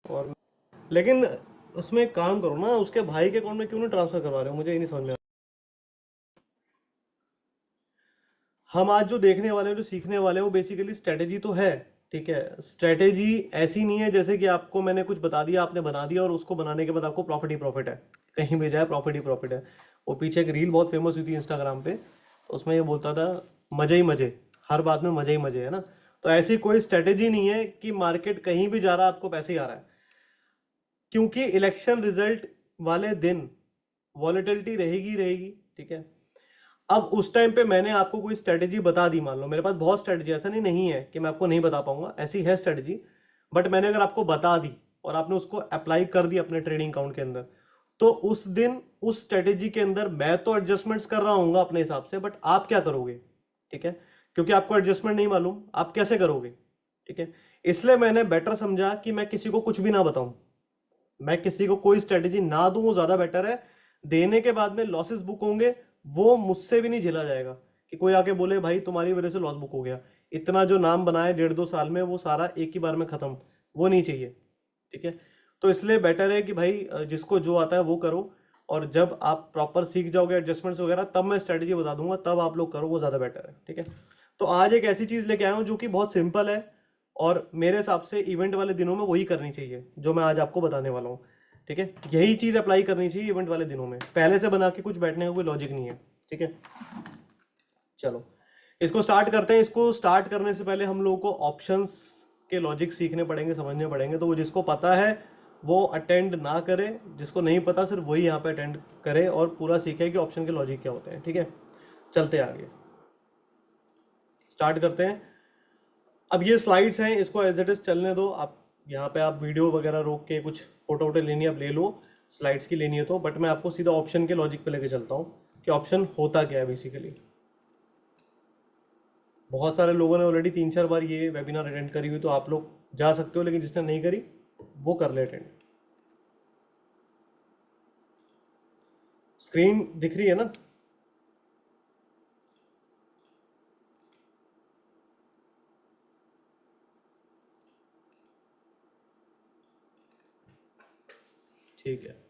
और लेकिन उसमें एक काम करो ना, उसके भाई के अकाउंट में क्यों नहीं ट्रांसफर करवा रहे हो, मुझे ये नहीं समझ में हम आज जो देखने वाले हैं, जो सीखने वाले हैं, वो बेसिकली स्ट्रेटेजी तो है। ठीक है, स्ट्रेटेजी ऐसी नहीं है जैसे कि आपको मैंने कुछ बता दिया, आपने बना दिया और उसको बनाने के बाद आपको प्रॉफिट ही प्रॉफिट है, कहीं भी जाए प्रॉफिट ही प्रॉफिट है। वो पीछे एक रील बहुत फेमस हुई थी इंस्टाग्राम पे, तो उसमें ये बोलता था मजे ही मजे, हर बात में मजे ही मजे, है ना। तो ऐसी कोई स्ट्रेटेजी नहीं है कि मार्केट कहीं भी जा रहा है आपको पैसे ही आ रहा है, क्योंकि इलेक्शन रिजल्ट वाले दिन वॉलेटिलिटी रहेगी रहेगी। ठीक है, अब उस टाइम पे मैंने आपको कोई स्ट्रेटेजी बता दी, मान लो मेरे पास बहुत स्ट्रेटेजी, ऐसा नहीं है कि मैं आपको नहीं बता पाऊंगा, ऐसी है स्ट्रेटेजी। बट मैंने अगर आपको बता दी और आपने उसको अप्लाई कर दी अपने ट्रेडिंग अकाउंट के अंदर, तो उस दिन उस स्ट्रेटेजी के अंदर मैं तो एडजस्टमेंट्स कर रहा हूँ अपने हिसाब से, बट आप क्या करोगे? ठीक है, क्योंकि आपको एडजस्टमेंट नहीं मालूम, आप कैसे करोगे? ठीक है, इसलिए मैंने बेटर समझा कि मैं किसी को कुछ भी ना बताऊं, मैं किसी को कोई स्ट्रेटेजी ना दूं, वो ज्यादा बेटर है। देने के बाद में लॉसेस बुक होंगे, वो मुझसे भी नहीं झेला जाएगा, कि कोई आके बोले भाई तुम्हारी वजह से लॉस बुक हो गया, इतना जो नाम बनाया 1.5-2 साल में वो सारा एक ही बार में खत्म, वो नहीं चाहिए। ठीक है, तो इसलिए बेटर है कि भाई जिसको जो आता है वो करो, और जब आप प्रॉपर सीख जाओगे एडजस्टमेंट्स वगैरह, तब मैं स्ट्रेटेजी बता दूंगा, तब आप लोग करो, वो ज्यादा बेटर है। ठीक है, तो आज एक ऐसी चीज लेके आया हूं जो कि बहुत सिंपल है, और मेरे हिसाब से इवेंट वाले दिनों में वही करनी चाहिए जो मैं आज आपको बताने वाला हूँ। ठीक है, यही चीज अप्लाई करनी चाहिए इवेंट वाले दिनों में, पहले से बना के कुछ बैठने का कोई लॉजिक नहीं है। ठीक है, चलो इसको स्टार्ट करते हैं। इसको स्टार्ट करने से पहले हम लोगों को ऑप्शंस के लॉजिक सीखने पड़ेंगे, समझने पड़ेंगे, तो वो जिसको पता है वो अटेंड ना करे, जिसको नहीं पता सिर्फ वही यहाँ पे अटेंड करे और पूरा सीखे कि ऑप्शन के लॉजिक क्या होते हैं। ठीक है, चलते हैं आगे, स्टार्ट करते हैं। अब ये स्लाइड्स हैं, इसको एज इट इज चलने दो आप। यहाँ पे आप वीडियो वगैरह रोक के कुछ फोटो वोटो लेनी है आप ले लो, स्लाइड्स की लेनी है तो, बट मैं आपको सीधा ऑप्शन के लॉजिक पे लेके चलता हूँ कि ऑप्शन होता क्या है बेसिकली। बहुत सारे लोगों ने ऑलरेडी 3-4 बार ये वेबिनार अटेंड करी हुई, तो आप लोग जा सकते हो, लेकिन जिसने नहीं करी वो कर ले अटेंड। स्क्रीन दिख रही है ना? ठीक है,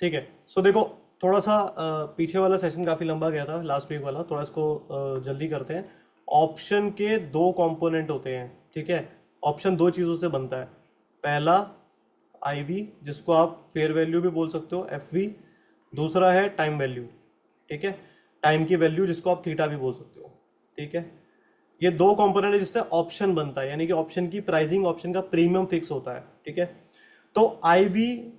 ठीक है। सो देखो, थोड़ा सा पीछे वाला सेशन काफी लंबा गया था, लास्ट वीक वाला, थोड़ा इसको जल्दी करते हैं। ऑप्शन के दो कंपोनेंट होते हैं। ठीक है, ऑप्शन दो चीजों से बनता है। पहला आईवी, जिसको आप फेयर वैल्यू भी बोल सकते हो, एफवी। दूसरा है टाइम वैल्यू। ठीक है, टाइम की वैल्यू जिसको आप थीटा भी बोल सकते हो। ठीक है, ये दो कंपोनेंट है जिससे ऑप्शन बनता है, यानी कि ऑप्शन की प्राइसिंग, ऑप्शन का प्रीमियम फिक्स होता है। ठीक है, तो आईवी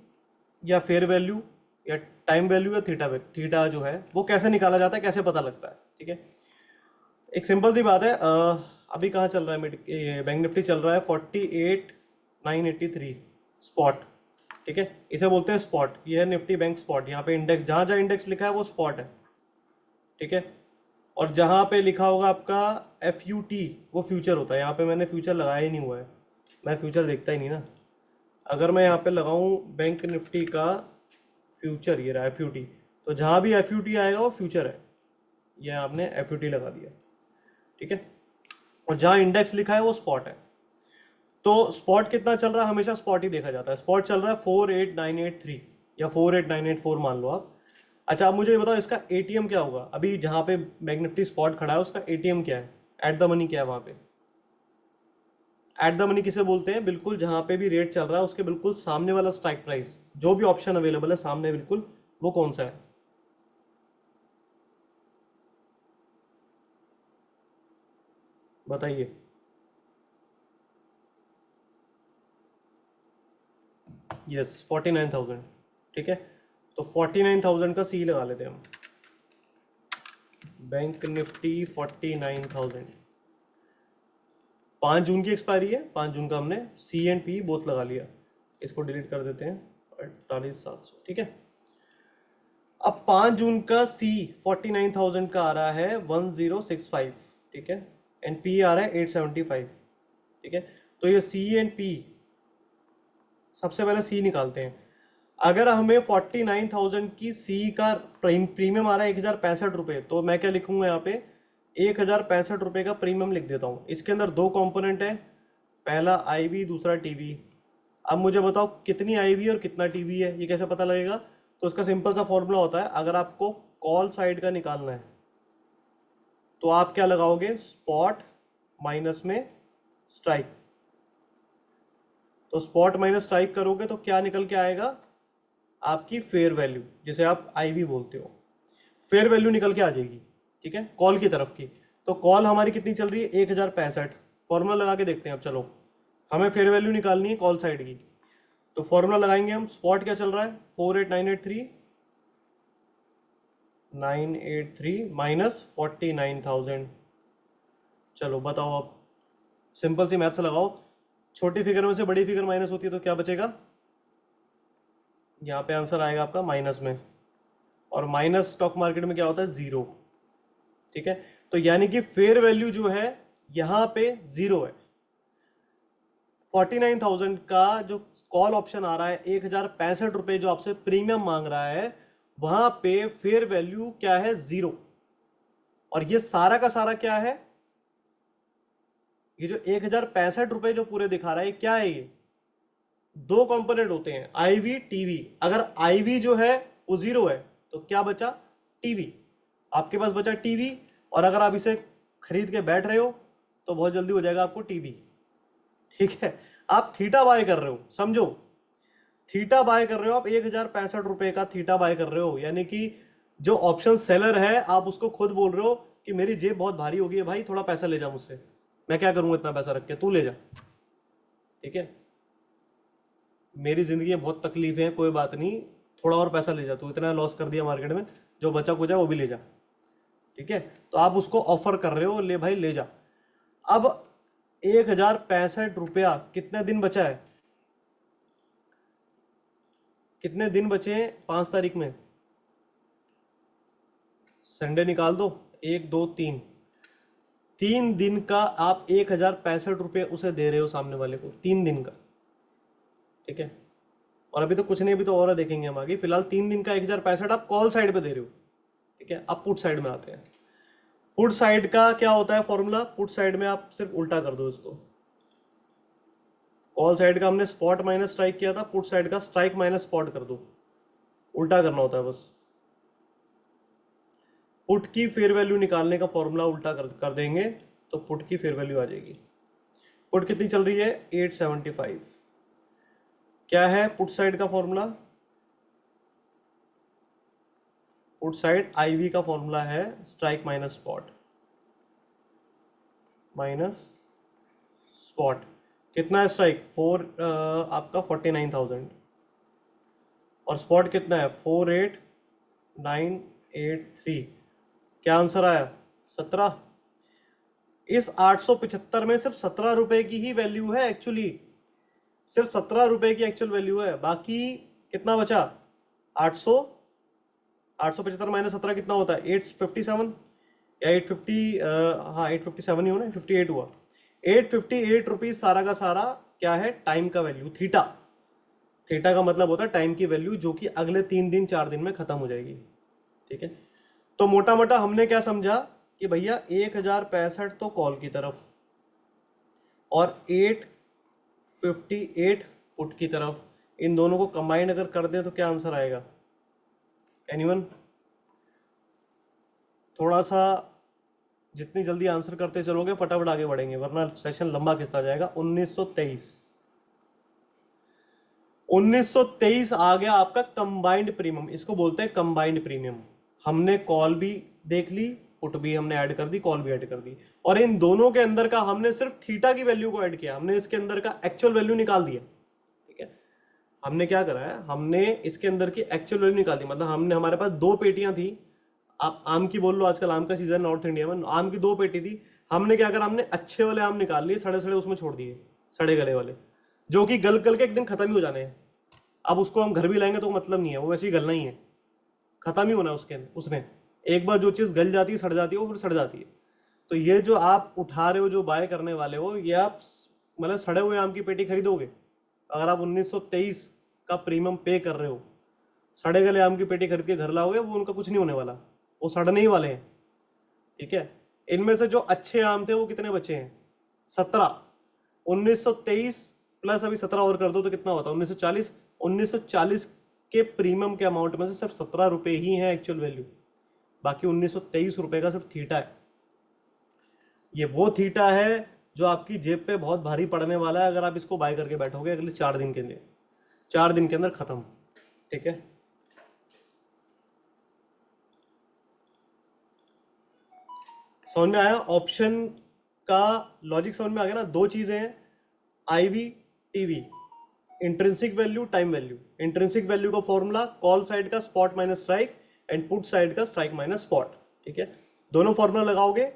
या फेयर वैल्यू या टाइम वैल्यू या थीटा, थीटा जो है वो कैसे निकाला जाता है, कैसे पता लगता है? ठीक है, एक सिंपल सी बात है। अभी कहाँ चल रहा है बैंक निफ्टी चल रहा है 48,983 स्पॉट। ठीक है, इसे बोलते हैं स्पॉट, ये है निफ्टी बैंक स्पॉट। यहाँ पे इंडेक्स, जहां जहां इंडेक्स लिखा है वो स्पॉट है। ठीक है, और जहां पे लिखा होगा आपका एफ यू टी, वो फ्यूचर होता है। यहाँ पे मैंने फ्यूचर लगाया ही नहीं हुआ है, मैं फ्यूचर देखता ही नहीं ना। अगर मैं यहाँ पे लगाऊं बैंक निफ्टी का फ्यूचर, ये रहा एफ यू टी, तो जहां भी एफ यू टी आएगा वो फ्यूचर है। ये आपने एफ यू टी लगा दिया। ठीक है, और जहां इंडेक्स लिखा है वो स्पॉट है। तो स्पॉट कितना चल रहा है, हमेशा स्पॉट ही देखा जाता है। स्पॉट चल रहा है 48,983 या 48,984 मान लो आप। अच्छा, आप मुझे ये बताओ इसका एटीएम क्या होगा? अभी जहां पे बैंक निफ्टी स्पॉट खड़ा है उसका एटीएम क्या है, एट द मनी क्या है वहां पे? एट द मनी किसे बोलते हैं? बिल्कुल जहां पे भी रेट चल रहा है उसके बिल्कुल सामने वाला स्ट्राइक प्राइस, जो भी ऑप्शन अवेलेबल है सामने बिल्कुल, वो कौन सा है? बताइए। यस, 49,000। ठीक है, तो 49,000 का सी लगा लेते हैं हम। बैंक निफ्टी 49,000, 5 जून की एक्सपायरी है, 5 जून का हमने सी एंड पी बोथ लगा लिया। इसको डिलीट कर देते हैं, 48,700, ठीक है। अब 5 जून का सी 49,000 का आ रहा है 1065, ठीक है, एंड पी आ रहा है 875, ठीक है। तो ये सी एंड पी, सबसे पहले सी निकालते हैं। अगर हमें 49,000 की सी का प्रीमियम आ रहा है 1,065 रुपए, तो मैं क्या लिखूंगा यहाँ पे, 1,065 रुपए का प्रीमियम लिख देता हूँ। इसके अंदर दो कंपोनेंट है, पहला आईवी, दूसरा टीवी। अब मुझे बताओ कितनी आईवी और कितना टीवी है, ये कैसे पता लगेगा? तो इसका सिंपल सा फॉर्मूला होता है, अगर आपको कॉल साइड का निकालना है तो आप क्या लगाओगे, स्पॉट माइनस में स्ट्राइक। तो स्पॉट माइनस स्ट्राइक करोगे तो क्या निकल के आएगा, आपकी फेयर वैल्यू, जिसे आप आईवी बोलते हो, फेयर वैल्यू निकल के आ जाएगी, ठीक है, कॉल की तरफ की। तो कॉल हमारी कितनी चल रही है, 1,065। फॉर्मूला लगा के देखते हैं अब, चलो हमें फेयर वैल्यू निकालनी है कॉल साइड की। तो फॉर्मूला लगाएंगे हम, स्पॉट क्या चल रहा है, 48,983 माइनस 49,000। चलो बताओ अब, सिंपल सी मैथ्स लगाओ, छोटी फिगर में से बड़ी फिगर माइनस होती है तो क्या बचेगा, यहाँ पे आंसर आएगा आपका माइनस में, और माइनस स्टॉक मार्केट में क्या होता है, जीरो, ठीक है। तो यानी कि फेयर वैल्यू जो है यहां पे जीरो है। 49,000 का जो कॉल ऑप्शन आ रहा है, 1,065 रुपए जो आपसे प्रीमियम मांग रहा है, वहां पे फेयर वैल्यू क्या है, जीरो। और ये सारा का सारा क्या है, ये जो 1,065 रुपए जो पूरे दिखा रहा है, क्या है ये, दो कंपोनेंट होते हैं, आईवी टीवी। अगर आईवी जो है वो जीरो है तो क्या बचा, टीवी। आपके पास बचा टीवी, और अगर आप इसे खरीद के बैठ रहे हो तो बहुत जल्दी हो जाएगा आपको टीवी, ठीक है। आप थीटा बाय कर रहे हो, समझो, थीटा बाय कर रहे हो आप, 1,065 रुपए का थीटा बाय कर रहे हो, यानी कि जो ऑप्शन सेलर है आप उसको खुद बोल रहे हो कि मेरी जेब बहुत भारी हो गई है भाई, थोड़ा पैसा ले जा मुझसे, मैं क्या करूंगा इतना पैसा रख के, तू ले जा, ठीक है, मेरी जिंदगी में बहुत तकलीफें हैं, कोई बात नहीं, थोड़ा और पैसा ले जा, तू इतना लॉस कर दिया मार्केट में, जो बचा कुचा वो भी ले जा, ठीक है। तो आप उसको ऑफर कर रहे हो, ले भाई ले जा। अब 1,065 रुपया, कितने दिन बचा है, कितने दिन बचे हैं 5 तारीख में, संडे निकाल दो, 1 2 3, 3 दिन का आप 1,065 रुपये उसे दे रहे हो सामने वाले को, 3 दिन का, ठीक है। और अभी तो कुछ नहीं, अभी तो और देखेंगे हम आगे, फिलहाल 3 दिन का 1,065 आप कॉल साइड पे दे रहे हो, ठीक है। अब पुट साइड में आते हैं। पुट साइड का क्या होता है फॉर्मूला, पुट साइड में आप सिर्फ उल्टा कर दो इसको, कॉल साइड का हमने स्पॉट माइनस स्ट्राइक किया था, पुट साइड का स्ट्राइक माइनस स्पॉट कर दो, उल्टा करना होता है बस। पुट की फेयर वैल्यू निकालने का फॉर्मूला उल्टा कर देंगे तो पुट की फेयर वैल्यू आ जाएगी। पुट कितनी चल रही है, 875। क्या है पुट साइड का फॉर्मूला, पुट साइड आईवी का फॉर्मूला है strike minus spot, minus spot. कितना है स्ट्राइक, 4 आपका 49,000, और स्पॉट कितना है 48,983। क्या आंसर आया, 17। इस 875 में सिर्फ 17 रुपए की ही वैल्यू है एक्चुअली, सिर्फ 17 रुपए की एक्चुअल वैल्यू है, बाकी कितना बचा, 800, 875 माइनस 17 कितना होता है, 857 या 850, हाँ 857 ही हो ना, 58 हुआ, 858 रुपीज सारा का सारा क्या है, टाइम का वैल्यू, थीटा। थीटा का मतलब होता है टाइम की वैल्यू, जो कि अगले 3 दिन 4 दिन में खत्म हो जाएगी, ठीक है। तो मोटा मोटा हमने क्या समझा कि भैया 1,065 तो कॉल की तरफ और 858 पुट की तरफ, इन दोनों को कंबाइन अगर कर दे तो क्या आंसर आएगा, एनीवन? थोड़ा सा जितनी जल्दी आंसर करते चलोगे फटाफट आगे बढ़ेंगे, वरना सेशन लंबा खिंचता जाएगा। 1923 आ गया आपका कंबाइंड प्रीमियम, इसको बोलते हैं कंबाइंड प्रीमियम। हमने कॉल भी देख ली, पुट भी हमने ऐड कर दी, कॉल भी ऐड कर दी, और इन दोनों के अंदर का हमने सिर्फ थीटा की वैल्यू को ऐड किया, हमने इसके अंदर का एक्चुअल वैल्यू निकाल दिया, ठीक है। हमने क्या करा है, हमने इसके अंदर की एक्चुअल वैल्यू निकाल दी। मतलब हमने, हमारे पास दो पेटियां थी, आप आम की बोल लो, आजकल आम का सीजन नॉर्थ इंडिया में, आम की दो पेटी थी। हमने क्या करा, हमने अच्छे वाले आम निकाल लिए, सड़े सड़े उसमें छोड़ दिए, सड़े गले वाले, जो कि गल गल के एक दिन खत्म ही हो जाने हैं। अब उसको हम घर भी लाएंगे तो मतलब नहीं है, वो वैसे ही गलना ही है, खत्म ही होना है उसके उसने। एक बार जो चीज गल जाती है, सड़ जाती है, वो फिर सड़ जाती है। तो ये जो आप उठा रहे हो, जो बाय करने वाले हो, ये आप मतलब सड़े हुए आम की पेटी खरीदोगे? अगर आप 1923 का प्रीमियम पे कर रहे हो, सड़े गले आम की पेटी खरीद के घर लाओगे, वो उनका कुछ नहीं होने वाला, वो सड़ने ही वाले हैं। ठीक है। इनमें से जो अच्छे आम थे वो कितने बचे हैं? 17। 1923 प्लस अभी 17 और कर दो तो कितना होता है? 1940। 1940 के प्रीमियम के अमाउंट में से सिर्फ 17 रुपए ही है एक्चुअल वैल्यू, बाकी 1923 रुपए का सिर्फ थीटा है। ये वो थीटा है जो आपकी जेब पे बहुत भारी पड़ने वाला है अगर आप इसको बाय करके बैठोगे अगले 4 दिन के लिए। 4 दिन के अंदर खत्म। ठीक है। समझ में आया? ऑप्शन का लॉजिक समझ में आ गया ना? दो चीजें हैं, IV TV, intrinsic value, time value. Intrinsic value का फॉर्मूला कॉल साइड का spot minus strike and put side का स्ट्राइक माइनस स्पॉट। ठीक है। दोनों फॉर्मूला लगाओगे,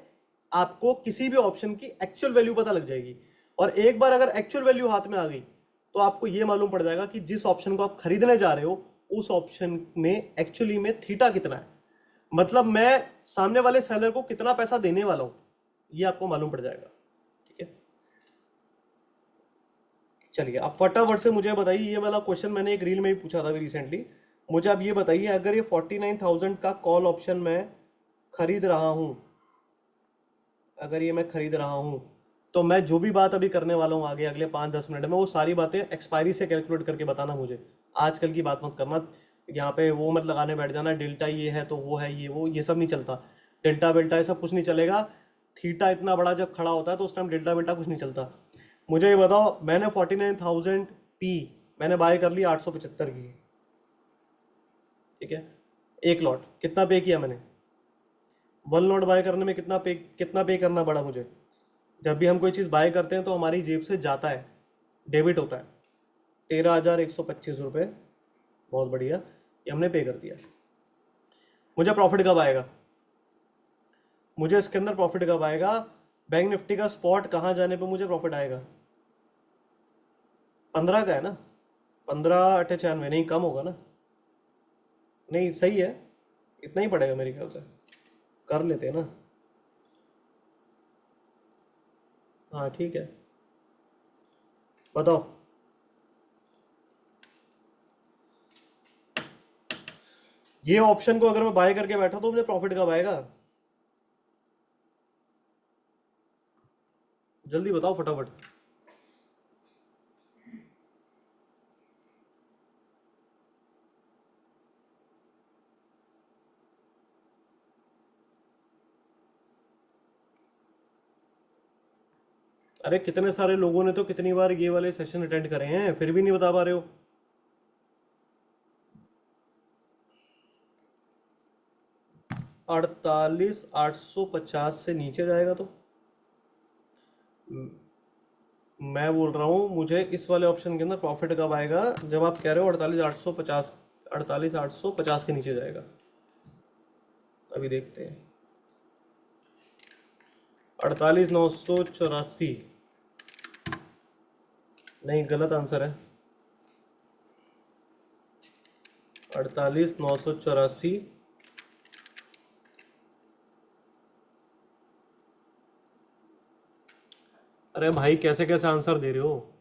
आपको किसी भी ऑप्शन की एक्चुअल वैल्यू पता लग जाएगी। और एक बार अगर एक्चुअल वैल्यू हाथ में आ गई तो आपको यह मालूम पड़ जाएगा कि जिस ऑप्शन को आप खरीदने जा रहे हो उस ऑप्शन में एक्चुअली में थीटा कितना है, मतलब मैं सामने वाले सेलर को कितना पैसा देने वाला हूं, ये आपको मालूम पड़ जाएगा। ठीक है। चलिए, अब फटाफट से मुझे बताइए, ये वाला क्वेश्चन मैंने एक रील में ही पूछा था अभी रिसेंटली। मुझे आप ये बताइए, अगर ये 49,000 का कॉल ऑप्शन मैं खरीद रहा हूं, अगर ये मैं खरीद रहा हूं, तो मैं जो भी बात अभी करने वाला हूं आगे अगले 5-10 मिनट में, वो सारी बातें एक्सपायरी से कैलकुलेट करके बताना मुझे। आजकल की बात मत करना, यहाँ पे वो मत लगाने बैठ जाना, डेल्टा ये है तो वो है, ये वो ये सब नहीं चलता। डेल्टा बेल्टा ये सब कुछ नहीं चलेगा। थीटा इतना बड़ा जब खड़ा होता है तो उस टाइम डेल्टा बेल्टा कुछ नहीं चलता। मुझे ये बताओ, मैंने 49,000 पी मैंने बाय कर ली 875 की। ठीक है। एक लॉट कितना पे किया मैंने? वन लॉट बाय करने में कितना पे करना पड़ा मुझे? जब भी हम कोई चीज बाय करते हैं तो हमारी जेब से जाता है, डेबिट होता है 13,125 रुपये। बहुत बढ़िया, ये हमने पे कर दिया। मुझे प्रॉफिट कब आएगा? मुझे इसके अंदर प्रॉफिट कब आएगा? बैंक निफ्टी का स्पॉट कहाँ जाने पे मुझे प्रॉफिट आएगा? 15 का है ना? 15,98 नहीं, कम होगा ना? नहीं, सही है, इतना ही पड़ेगा मेरे ख्याल से। कर लेते हैं ना? हाँ ठीक है, बताओ। ये ऑप्शन को अगर मैं बाय करके बैठा तो मुझे प्रॉफिट कब आएगा? जल्दी बताओ फटाफट। अरे कितने सारे लोगों ने तो कितनी बार ये वाले सेशन अटेंड करे हैं, फिर भी नहीं बता पा रहे हो। 48,850 से नीचे जाएगा तो मैं बोल रहा हूँ मुझे इस वाले ऑप्शन के अंदर प्रॉफिट कब आएगा, जब आप कह रहे हो 48,850, 48,850 के नीचे जाएगा। अभी देखते हैं। 48,984, नहीं गलत आंसर है। 48,984। अरे भाई कैसे कैसे आंसर दे रहे हो?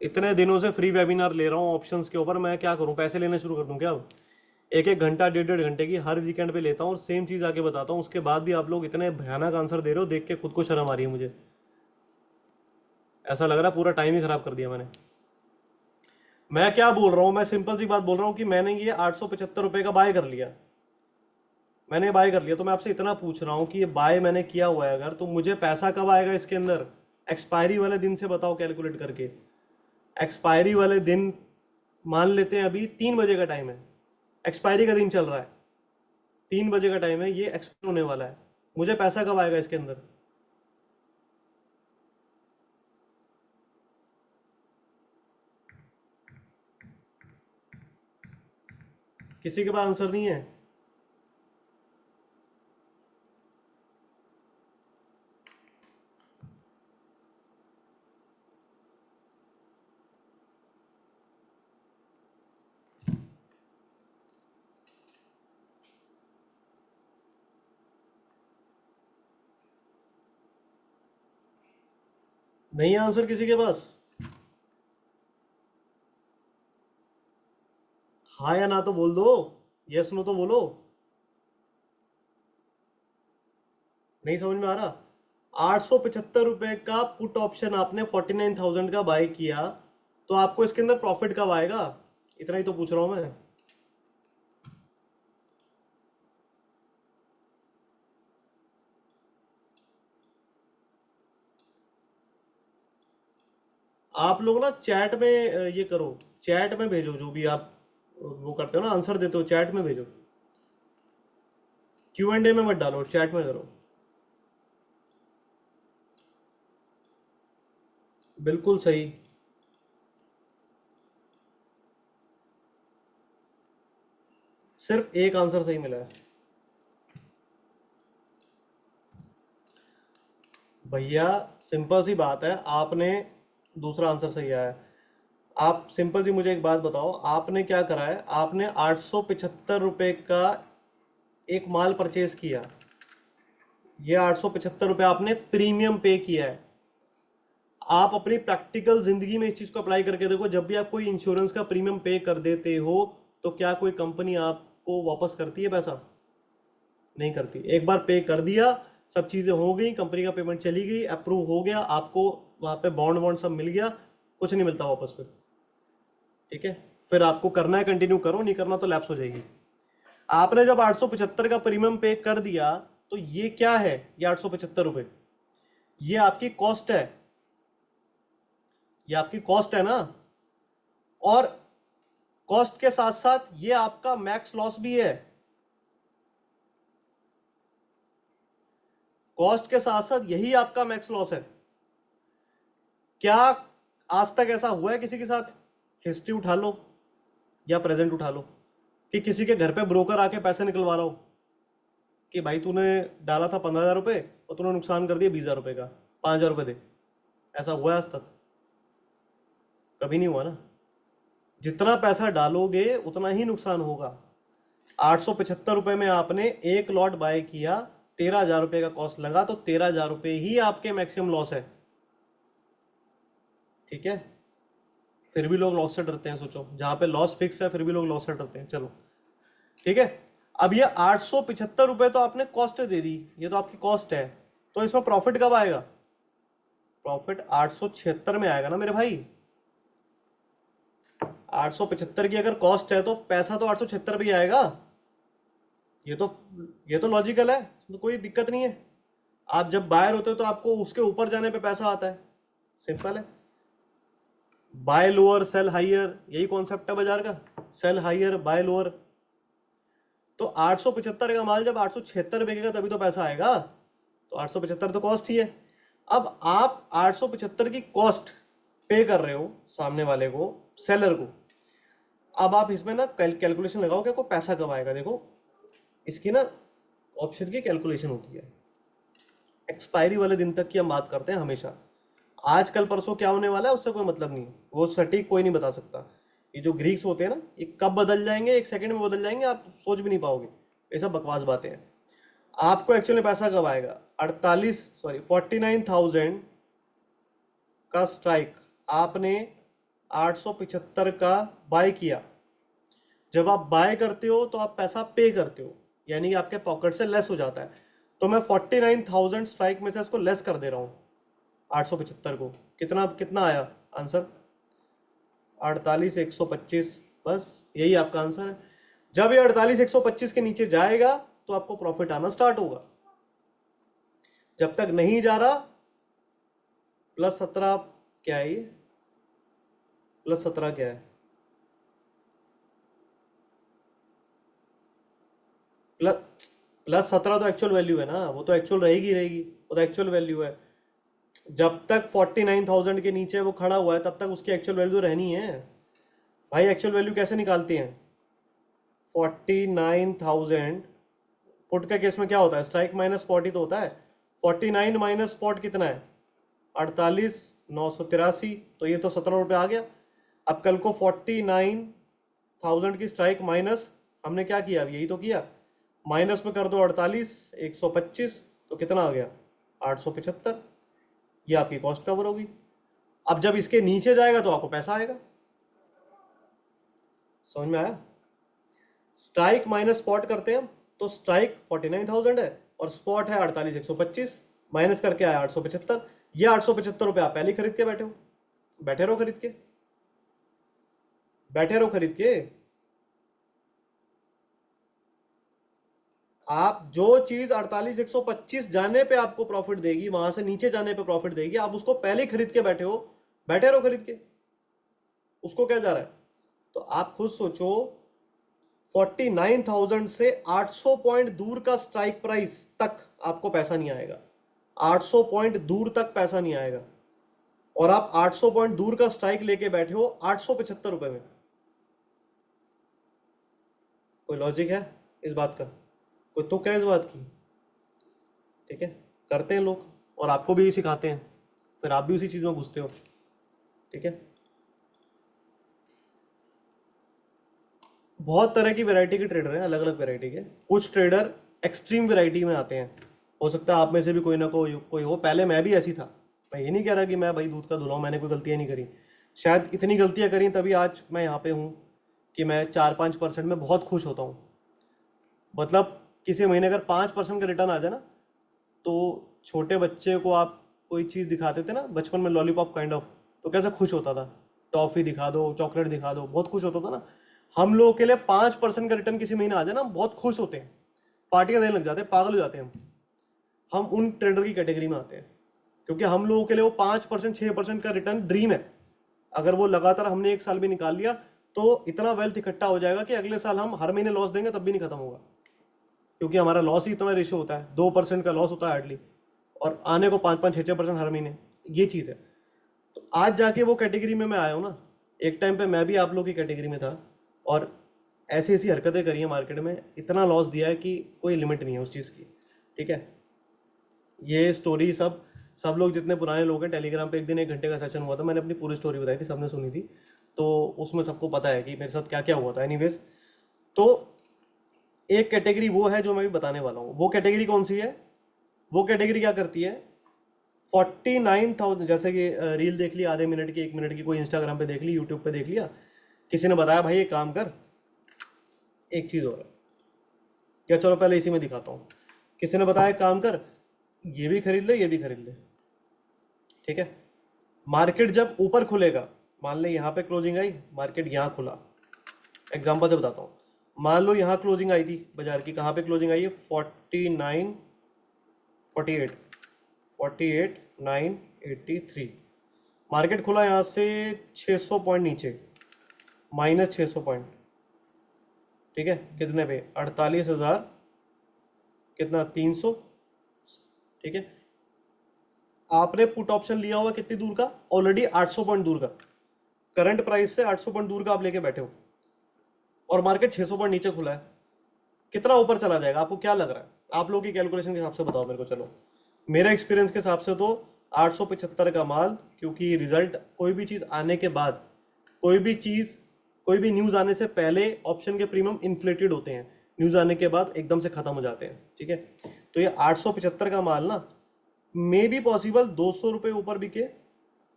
इतने दिनों से फ्री वेबिनार ले रहा हूँ ऑप्शंस के ऊपर, मैं क्या करूँ, पैसे लेने शुरू कर दूँ क्या अब? एक एक घंटा, डेढ़ डेढ़ घंटे की हर वीकेंड पे लेता हूँ और सेम चीज आके बताता हूँ, उसके बाद भी आप लोग इतने भयानक आंसर दे रहे हो, देख के खुद को शर्म आ रही है मुझे। ऐसा लग रहा है पूरा टाइम ही खराब कर दिया मैंने। मैं क्या बोल रहा हूँ, मैं सिंपल सी बात बोल रहा हूँ कि मैंने ये 875 रुपए का बाय कर लिया, मैंने बाय कर लिया, तो मैं आपसे इतना पूछ रहा हूँ कि ये बाय मैंने किया हुआ है अगर, तो मुझे पैसा कब आएगा इसके अंदर? एक्सपायरी वाले दिन से बताओ कैलकुलेट करके। एक्सपायरी वाले दिन मान लेते हैं, अभी 3 बजे का टाइम है, एक्सपायरी का दिन चल रहा है, 3 बजे का टाइम है, ये एक्सपायर होने वाला है, मुझे पैसा कब आएगा इसके अंदर? किसी के पास आंसर नहीं है? नहीं है आंसर किसी के पास? हाँ या ना तो बोल दो, यस नो तो बोलो। नहीं समझ में आ रहा? 875 रुपए का पुट ऑप्शन आपने 49,000 का बाय किया, तो आपको इसके अंदर प्रॉफिट कब आएगा? इतना ही तो पूछ रहा हूं मैं। आप लोग ना चैट में ये करो, चैट में भेजो जो भी आप वो करते हो ना, आंसर देते हो, चैट में भेजो। Q&A में मत डालो, चैट में करो। बिल्कुल सही। सिर्फ एक आंसर सही मिला है भैया। सिंपल सी बात है, आपने दूसरा आंसर सही आया है। आप सिंपल सी मुझे एक बात बताओ, आपने क्या करा है? आपने 875 रुपए का एक माल परचेज किया, ये 875 रुपए आपने प्रीमियम पे किया है। आप अपनी प्रैक्टिकल जिंदगी में इस चीज को अप्लाई करके देखो, जब भी आप कोई इंश्योरेंस का प्रीमियम पे कर देते हो, तो क्या कोई कंपनी आपको वापस करती है पैसा? नहीं करती। एक बार पे कर दिया, सब चीजें हो गई, कंपनी का पेमेंट चली गई, अप्रूव हो गया, आपको वहां पे बॉन्ड वॉन्ड सब मिल गया, कुछ नहीं मिलता वापस फिर। ठीक है? फिर आपको करना है कंटिन्यू करो, नहीं करना तो लैप्स हो जाएगी। आपने जब 875 का प्रीमियम पे कर दिया, तो ये क्या है? ये 875 रुपए, ये आपकी कॉस्ट है, ये आपकी कॉस्ट है ना। और कॉस्ट के साथ साथ ये आपका मैक्स लॉस भी है। कॉस्ट के साथ साथ यही आपका मैक्स लॉस है। क्या आज तक ऐसा हुआ है किसी के साथ? हिस्ट्री उठा लो या प्रेजेंट उठा लो, कि किसी के घर पे ब्रोकर आके पैसे निकलवा रहा हो कि भाई तूने डाला था 15,000 रुपए और तूने नुकसान कर दिया 20,000 रुपए का, 5,000 रुपए दे। ऐसा हुआ है आज तक? कभी नहीं हुआ ना। जितना पैसा डालोगे उतना ही नुकसान होगा। 875 रुपए में आपने एक लॉट बाय किया, 13,000 रुपए का कॉस्ट लगा, तो 13,000 रुपए ही आपके मैक्सिमम लॉस है। ठीक है? फिर भी लोग लॉस से डरते हैं, सोचो, जहां पे लॉस फिक्स है फिर भी लोग लॉस से डरते हैं। चलो ठीक है। अब ये 875 रुपए तो आपने कॉस्ट दे दी, ये तो आपकी कॉस्ट है, तो इसमें प्रॉफिट कब आएगा? प्रॉफिट 876 में आएगा ना मेरे भाई। 875 की अगर कॉस्ट है तो पैसा तो 876 पे ही आएगा। ये तो ये तो लॉजिकल है, तो कोई दिक्कत नहीं है। आप जब बायर होते हो तो आपको उसके ऊपर जाने पे पैसा आता है, सिंपल है। बाय लोअर सेल हाइयर, यही कॉन्सेप्ट है बाजार का, सेल हाइयर बाय लोअर। तो 875 का माल जब 876 बिकेगा तभी तो पैसा आएगा, तो 875 तो कॉस्ट ही है। अब आप 875 की कॉस्ट पे कर रहे हो सामने वाले को, सेलर को। अब आप इसमें ना कैलकुलेशन लगाओ कि आपको पैसा कब आएगा। देखो, इसकी ना ऑप्शन की कैलकुलेशन होती है, एक्सपायरी वाले दिन तक की हम बात करते हैं हमेशा। आज कल परसों क्या होने वाला है उससे कोई मतलब नहीं, वो सटीक कोई नहीं बता सकता। ये जो ग्रीक्स होते हैं ना, ये कब बदल जाएंगे, एक सेकंड में बदल जाएंगे, आप सोच भी नहीं पाओगे। ये सब बकवास बातें हैं। आपको एक्चुअली पैसा कब आएगा? 49,000 का स्ट्राइक आपने 875 का बाय किया। जब आप बाय करते हो तो आप पैसा पे करते हो, यानी कि आपके पॉकेट से लेस हो जाता है। तो मैं 49,000 स्ट्राइक में से इसको लेस कर दे रहा हूं 875 को। कितना कितना आया आंसर? 48,125। बस यही आपका आंसर है। जब ये 48,125 के नीचे जाएगा तो आपको प्रॉफिट आना स्टार्ट होगा। जब तक नहीं जा रहा, +17 क्या है ये? +17 क्या है? प्लस +17 तो एक्चुअल वैल्यू है ना, वो तो एक्चुअल रहेगी रहेगी, वो तो एक्चुअल वैल्यू है। जब तक 49,000 के नीचे वो खड़ा हुआ है तब तक उसकी एक्चुअल वैल्यू रहनी है। भाई एक्चुअल वैल्यू कैसे निकालते हैं? 49,000 पुट के केस में क्या होता है, स्ट्राइक माइनस 40 तो होता है, 49 माइनस स्पॉट कितना है 48,983, तो ये तो 17 रुपये आ गया। अब कल को 49,000 की स्ट्राइक माइनस हमने क्या किया, अब यही तो किया, माइनस में कर दो 48, 125, तो कितना आ गया 875, ये आपकी कॉस्ट कवर होगी। अब जब इसके नीचे जाएगा तो आपको पैसा आएगा, समझ में आया? स्ट्राइक माइनस स्पॉट करते हैं तो स्ट्राइक 49,000 है और स्पॉट है 48,125, माइनस करके आया 875। ये 875 रुपये आप पहले ही खरीद के बैठे हो, बैठे रहो खरीद के, बैठे रहो खरीद के। आप जो चीज 48,125 जाने पे आपको प्रॉफिट देगी, वहां से नीचे जाने पे प्रॉफिट देगी, आप उसको पहले ही खरीद के बैठे हो, बैठे रहो खरीद के, उसको क्या जा रहा है? तो आप खुद सोचो, 49,000 से 800 पॉइंट दूर का स्ट्राइक प्राइस तक आपको पैसा नहीं आएगा, 800 पॉइंट दूर तक पैसा नहीं आएगा, और आप 800 पॉइंट दूर का स्ट्राइक लेके बैठे हो 875 रुपए में। कोई लॉजिक है इस बात का? कोई तुक है इस बात की? ठीक है, करते हैं लोग और आपको भी सिखाते हैं, फिर आप भी उसी चीज में घुसते हो। ठीक है, बहुत तरह की वैरायटी के ट्रेडर हैं, अलग अलग वैरायटी के। कुछ ट्रेडर एक्सट्रीम वैरायटी में आते हैं, हो सकता है आप में से भी कोई ना कोई हो। पहले मैं भी ऐसी था, मैं ये नहीं कह रहा कि मैं भाई दूध का धुला हूं, मैंने कोई गलतियां नहीं करी, शायद इतनी गलतियां करी तभी आज मैं यहाँ पे हूँ कि मैं 4-5% में बहुत खुश होता हूँ। मतलब किसी महीने अगर 5% का रिटर्न आ जाए ना, तो छोटे बच्चे को आप कोई चीज़ दिखाते थे ना बचपन में, लॉलीपॉप काइंड ऑफ, तो कैसा खुश होता था, टॉफी दिखा दो, चॉकलेट दिखा दो, बहुत खुश होता था ना। हम लोगों के लिए 5% का रिटर्न किसी महीने आ जाए ना, हम बहुत खुश होते हैं, पार्टियां देने लग जाते हैं, पागल हो जाते हैं हम उन ट्रेडर की कैटेगरी में आते हैं, क्योंकि हम लोगों के लिए वो 5%, 6% का रिटर्न ड्रीम है। अगर वो लगातार हमने एक साल भी निकाल लिया तो इतना वेल्थ इकट्ठा हो जाएगा कि अगले साल हम हर महीने लॉस देंगे तब भी नहीं खत्म होगा, क्योंकि हमारा लॉस ही इतना रेशियो होता है, 2% का लॉस होता है हार्डली, और आने को 5-5, 6-6% हर महीने, ये चीज़ है। तो आज जाके वो कैटेगरी में मैं आया हूँ ना। एक टाइम पे मैं भी आप लोग की कैटेगरी में था और ऐसी ऐसी हरकतें करी है मार्केट में, इतना लॉस दिया है कि कोई लिमिट नहीं है उस चीज़ की। ठीक है, ये स्टोरी सब सब लोग जितने पुराने लोग हैं, टेलीग्राम पे एक दिन 1 घंटे का सेशन हुआ था, मैंने अपनी पूरी स्टोरी बताई थी, सबने सुनी थी, तो उसमें सबको पता है कि मेरे साथ क्या क्या हुआ था। एनीवेज, तो एक कैटेगरी वो है जो मैं भी बताने वाला हूँ। वो कैटेगरी कौन सी है? वो कैटेगरी क्या करती है, 49,000, जैसे कि रील देख ली आधे मिनट की, 1 मिनट की, कोई इंस्टाग्राम पे देख ली, यूट्यूब पे देख लिया, किसी ने बताया भाई ये काम कर, एक चीज और है, या चलो पहले इसी में दिखाता हूँ। किसी ने बताया काम कर, ये भी खरीद ले, ये भी खरीद ले। ठीक है, मार्केट जब ऊपर खुलेगा, मान ले यहाँ पे क्लोजिंग आई, मार्केट यहाँ खुला, एग्जांपल से बताता हूँ, मान लो यहाँ क्लोजिंग आई थी बाजार की, कहाँ पे क्लोजिंग आई है, 49, 48, 48,983, मार्केट खुला यहाँ से 600 पॉइंट नीचे, माइनस 600 पॉइंट। ठीक है, कितने पे, 48,000 कितना, 300। ठीक है, आपने पुट ऑप्शन लिया हुआ कितनी दूर का, ऑलरेडी 800 पॉइंट दूर का, करंट प्राइस से 800 पॉइंट दूर का आप लेके बैठे हो, और मार्केट 600 पॉइंट नीचे खुला है, कितना ऊपर चला जाएगा आपको क्या लग रहा है? आप लोगों की कैलकुलेशन के हिसाब से बताओ मेरे को। चलो, मेरे एक्सपीरियंस के हिसाब से तो 875 का माल, क्योंकि रिजल्ट कोई भी चीज आने के बाद, कोई भी चीज, कोई भी न्यूज आने से पहले ऑप्शन के प्रीमियम इन्फ्लेटेड होते हैं, न्यूज आने के बाद एकदम से खत्म हो जाते हैं। ठीक है, तो ये 875 का माल ना, मे बी पॉसिबल 200 रुपए ऊपर बिके,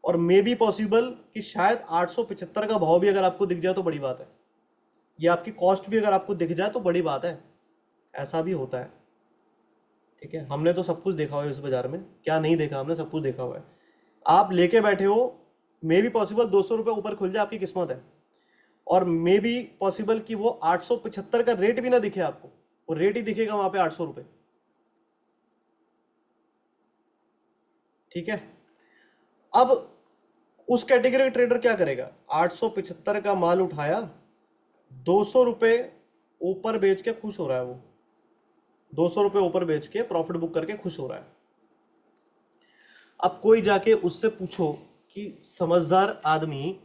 और मे बी पॉसिबल कि शायद 875 का भाव भी अगर आपको दिख जाए तो बड़ी बात है, ये आपकी कॉस्ट भी अगर आपको दिख जाए तो बड़ी बात है, ऐसा भी होता है। ठीक है, हमने तो सब कुछ देखा हुआ है इस बाजार में, क्या नहीं देखा, हमने सब कुछ देखा हुआ है। आप लेके बैठे हो, मे बी पॉसिबल 200 रुपए ऊपर खुल जाए, आपकी किस्मत है, और मे बी पॉसिबल कि वो 875 का रेट भी ना दिखे आपको, वो रेट ही दिखेगा वहां पे 800 रुपए। ठीक है, अब उस कैटेगरी का ट्रेडर क्या करेगा, 875 का माल उठाया, 200 रुपए ऊपर बेच के खुश हो रहा है, वो 200 रुपए ऊपर बेच के प्रॉफिट बुक करके खुश हो रहा है। अब कोई जाके उससे पूछो कि समझदार आदमी,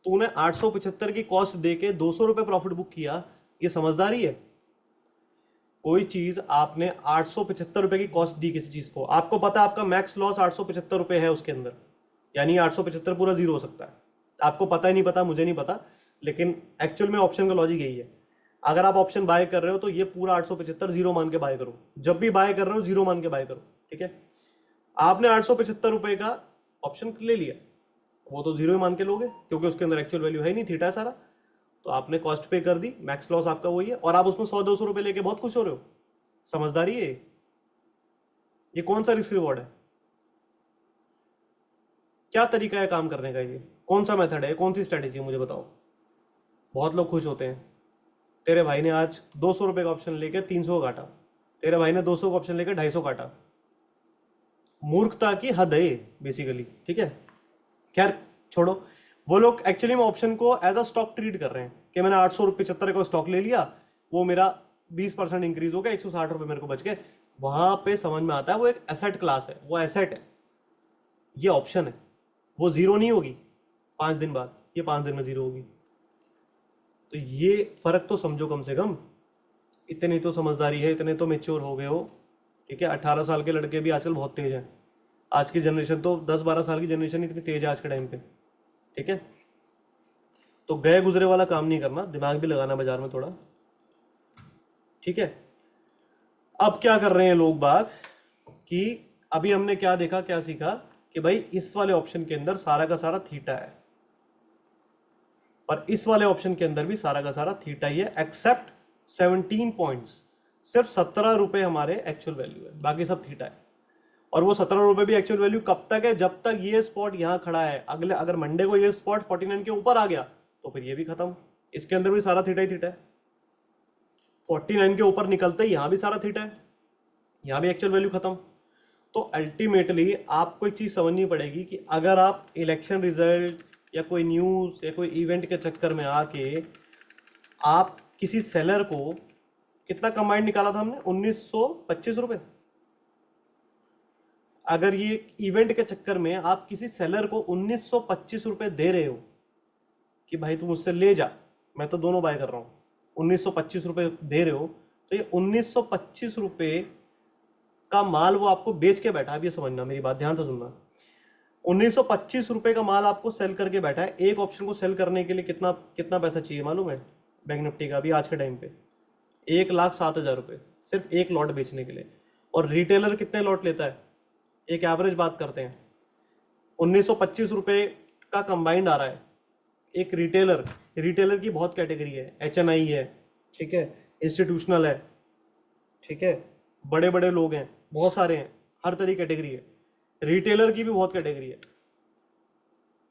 तूने 875 की कॉस्ट देके 200 रुपए प्रॉफिट बुक किया, ये समझदारी है? कोई चीज आपने 875 रुपए की कॉस्ट दी किसी चीज को, आपको पता है आपका मैक्स लॉस 875 रुपए है उसके अंदर, यानी 875 पूरा जीरो हो सकता है। आपको पता ही नहीं पता, मुझे नहीं पता, लेकिन एक्चुअल में ऑप्शन का लॉजिक यही है। अगर आप ऑप्शन बाय कर रहे हो तो ये पूरा 875 जीरो मान के बाय करो, जब भी बाय कर रहे हो जीरो मान के बाय करो, ठीक है? आपने 875 रुपए का ऑप्शन ले लिया, वो तो जीरो ही मान के लोगे क्योंकि उसके अंदर एक्चुअल वैल्यू है नहीं, थीटा है सारा। तो आपने कॉस्ट पे कर दी, मैक्स लॉस आपका वही है, और आप उसमें 100-200 रुपए लेके बहुत खुश हो रहे हो। समझदारी है ये? कौन सा रिस्क रिवॉर्ड है? क्या तरीका है काम करने का? ये कौन सा मेथड है? कौन सी स्ट्रेटेजी है? मुझे बताओ। बहुत लोग खुश होते हैं, तेरे भाई ने आज 200 रुपए का ऑप्शन लेके 300 काटा, तेरे भाई ने 200 का ऑप्शन लेकर 250 काटा। मूर्खता की हद है बेसिकली, ठीक है? खैर छोड़ो, वो लोग एक्चुअली में ऑप्शन को एज अ स्टॉक ट्रीट कर रहे हैं कि मैंने 875 का स्टॉक ले लिया, वो मेरा 20% इंक्रीज हो गया, 160 रुपए मेरे को बच गए। वहां पे समझ में आता है वो एक एसेट क्लास है, वो एसेट है, ये ऑप्शन है, वो जीरो नहीं होगी 5 दिन बाद, ये 5 दिन में जीरो होगी। तो ये फर्क तो समझो कम से कम। इतनी तो समझदारी है, इतने तो मेच्योर हो गए हो, ठीक है? 18 साल के लड़के भी आजकल बहुत तेज हैं। आज की जनरेशन तो 10-12 साल की जनरेशन इतनी तेज है आज के टाइम पे, ठीक है? तो गए गुजरे वाला काम नहीं करना, दिमाग भी लगाना बाजार में थोड़ा, ठीक है? अब क्या कर रहे हैं लोग बाग कि अभी हमने क्या देखा, क्या सीखा कि भाई इस वाले ऑप्शन के अंदर सारा का सारा थीटा है, और इस वाले ऑप्शन के अंदर भी सारा का सारा थीटा ही है, एक्सेप्ट 17 पॉइंट्स। सिर्फ 17 रुपए हमारे एक्चुअल वैल्यू है, बाकी सब थीटा है। और वो 17 रुपए भी एक्चुअल वैल्यू कब तक है? जब तक ये स्पॉट यहां खड़ा है। अगले अगर मंडे को ये स्पॉट 49 के ऊपर आ गया तो फिर ये भी खत्म, इसके अंदर भी सारा थीटा ही थीटा है। 49 के ऊपर निकलते ही यहां भी सारा थीटा है, यहां भी एक्चुअल वैल्यू खत्म। तो अल्टीमेटली आपको एक चीज समझनी पड़ेगी कि अगर आप इलेक्शन रिजल्ट या कोई न्यूज या कोई इवेंट के चक्कर में आके आप किसी सेलर को, कितना कंबाइंड निकाला था हमने? 1925 रुपए। अगर ये इवेंट के चक्कर में आप किसी सेलर को 1925 रुपए दे रहे हो कि भाई तू मुझसे ले जा, मैं तो दोनों बाय कर रहा हूं, 1925 रुपए दे रहे हो, तो ये 1925 रुपए का माल वो आपको बेच के बैठा है। अब ये समझना, मेरी बात ध्यान से सुनना। 1925 रुपए का माल आपको सेल करके बैठा है। एक ऑप्शन को सेल करने के लिए कितना कितना पैसा चाहिए मालूम है? बैंक निफ्टी का अभी आज के टाइम पे 1,07,000 रुपए, सिर्फ एक लॉट बेचने के लिए। और रिटेलर कितने लॉट लेता है? एक एवरेज बात करते हैं, 1925 रुपए का कंबाइंड आ रहा है। एक रिटेलर, रिटेलर की बहुत कैटेगरी है, HNI है, ठीक है, इंस्टीट्यूशनल है, ठीक है, बड़े बड़े लोग हैं, बहुत सारे हैं, हर तरह की कैटेगरी है। रिटेलर की भी बहुत कैटेगरी है।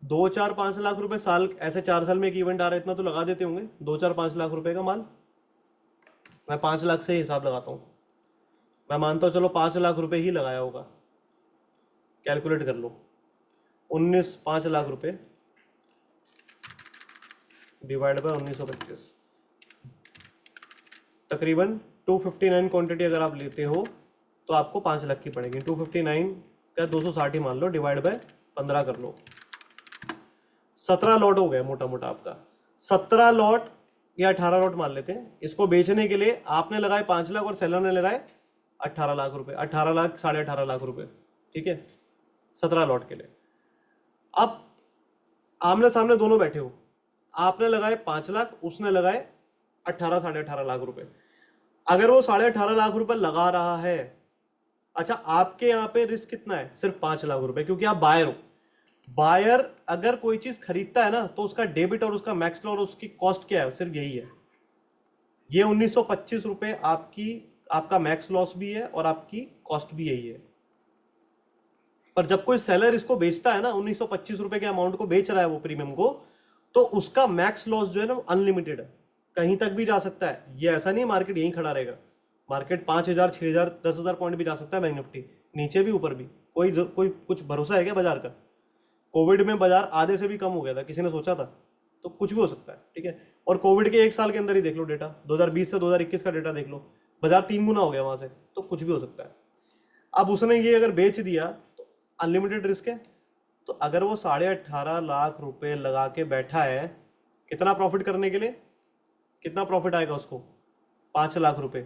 2-4-5 लाख रुपए साल, ऐसे 4 साल में एक इवेंट आ रहा है, इतना तो लगा देते होंगे, 2-4-5 लाख रुपए का माल। मैं 5 लाख से हिसाब लगाता हूं, मैं मानता हूं चलो 5 लाख रुपए ही लगाया होगा, कैलकुलेट कर लो। 5 लाख रुपए डिवाइड बाय 1925, तकरीबन 259 क्वांटिटी अगर आप लेते हो तो आपको 5 लाख की पड़ेगी। 259 का 260 ही मान लो, डिवाइड बाय 15 कर लो, 17 लॉट हो गया मोटा मोटा आपका। 17 लॉट या 18 लॉट मान लेते हैं। इसको बेचने के लिए आपने लगाए 5 लाख और सेलर ने लगाए 18 लाख रुपए, 18 लाख 18.5 लाख रुपए, ठीक है, 17 लॉट के लिए। अब आमने सामने दोनों बैठे हो, आपने लगाए 5 लाख, उसने लगाए 18 18.5 लाख रुपए। अगर वो 18.5 लाख रुपए लगा रहा है, अच्छा आपके यहां पे रिस्क कितना है? सिर्फ 5 लाख रुपए, क्योंकि आप बायर हो। बायर अगर कोई चीज खरीदता है ना तो उसका डेबिट और उसका मैक्स लॉस और उसकी कॉस्ट क्या है? सिर्फ यही है। ये 1925 रुपए आपका मैक्स लॉस भी है और आपकी कॉस्ट भी यही है। पर जब कोई सेलर इसको बेचता है ना, 1925 रुपए के अमाउंट को बेच रहा है वो प्रीमियम को, तो उसका मैक्स लॉस जो है ना अनलिमिटेड है, कहीं तक भी जा सकता है। ये ऐसा नहीं मार्केट यहीं खड़ा रहेगा, मार्केट 5,000 6,000 10,000 पॉइंट भी जा सकता है बैंक निफ्टी, नीचे भी ऊपर भी। कोई कुछ भरोसा है क्या बाजार का? कोविड में बाजार आधे से भी कम हो गया था, किसी ने सोचा था? तो कुछ भी हो सकता है, ठीक है। और कोविड के 1 साल के अंदर ही देख लो डेटा, 2020 से 2021 का डेटा देख लो, बाजार 3 गुना हो गया वहां से, तो कुछ भी हो सकता है। अब उसने ये अगर बेच दिया तो अनलिमिटेड रिस्क है। तो अगर वो 18.5 लाख रुपए लगा के बैठा है, कितना प्रॉफिट करने के लिए? कितना प्रॉफिट आएगा उसको? 5 लाख रुपए।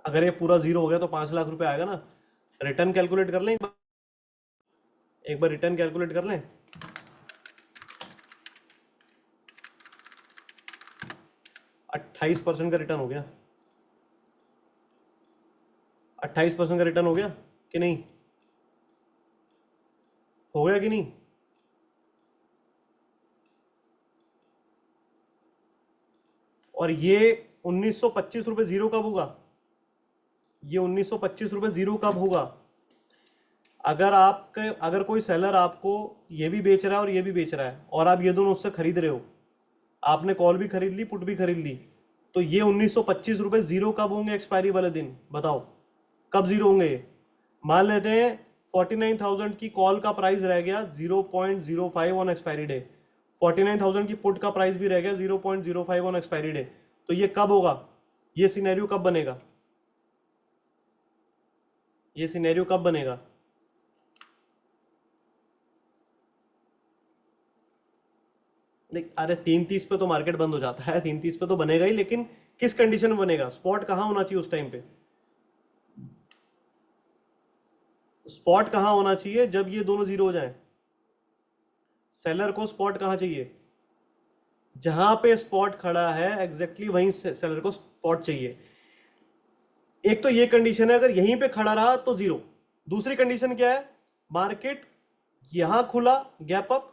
अगर ये पूरा जीरो हो गया तो 5 लाख रुपए आएगा ना। रिटर्न कैलकुलेट कर लें एक बार रिटर्न कैलकुलेट कर लें। 28% का रिटर्न हो गया। 28% का रिटर्न हो गया कि नहीं? हो गया कि नहीं? और ये 1925 रुपए जीरो कब होगा? ये 1925 रुपए जीरो कब होगा? अगर कोई सेलर आपको ये भी बेच रहा है और ये भी बेच रहा है और आप ये दोनों उससे खरीद रहे हो, आपने कॉल भी खरीद ली, पुट भी खरीद ली, तो ये 1925 रुपए जीरो कब होंगे? एक्सपायरी वाले दिन बताओ कब जीरो होंगे? मान लेते हैं 49,000 की कॉल का प्राइस रह गया 0.05 ऑन एक्सपायरी डे, 49,000 की पुट का प्राइस भी रह गया 0.05 ऑन एक्सपायरी डे। तो ये कब होगा? ये सिनेरियो कब बनेगा? ये सिनेरियो कब बनेगा? देख, अरे 3:30 पे तो मार्केट बंद हो जाता है, 3:30 पे तो बनेगा ही, लेकिन किस कंडीशन में बनेगा? स्पॉट कहां होना चाहिए उस टाइम पे? स्पॉट कहां होना चाहिए जब ये दोनों जीरो हो जाएं? सेलर को स्पॉट कहां चाहिए? जहां पे स्पॉट खड़ा है एग्जैक्टली वहीं सेलर को स्पॉट चाहिए। एक तो ये कंडीशन है, अगर यहीं पे खड़ा रहा तो जीरो। दूसरी कंडीशन क्या है? मार्केट यहां खुला, गैप अप,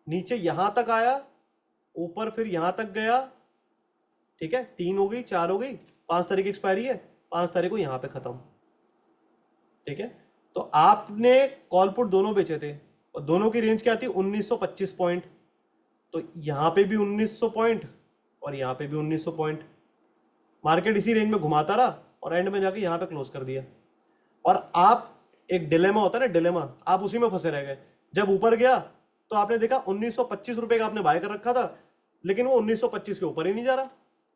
नीचे यहां तक आया, ऊपर फिर यहां तक गया, ठीक है, 3 हो गई, 4 हो गई, 5 तारीख एक्सपायरी है, 5 तारीख को यहां पे खत्म। ठीक है, तो आपने कॉल पुट दोनों बेचे थे और दोनों की रेंज क्या थी? 1925 पॉइंट। तो यहां पे भी 1900 पॉइंट और यहां पे भी 1900 पॉइंट। मार्केट इसी रेंज में घुमाता रहा और एंड में जाके यहां पे क्लोज कर दिया। और आप, एक डिलेमा होता है ना, डिलेमा, आप उसी में फंसे रह गए। जब ऊपर गया तो आपने देखा 1925 रुपए का आपने बाय कर रखा था, लेकिन वो 1925 के ऊपर ही नहीं जा रहा,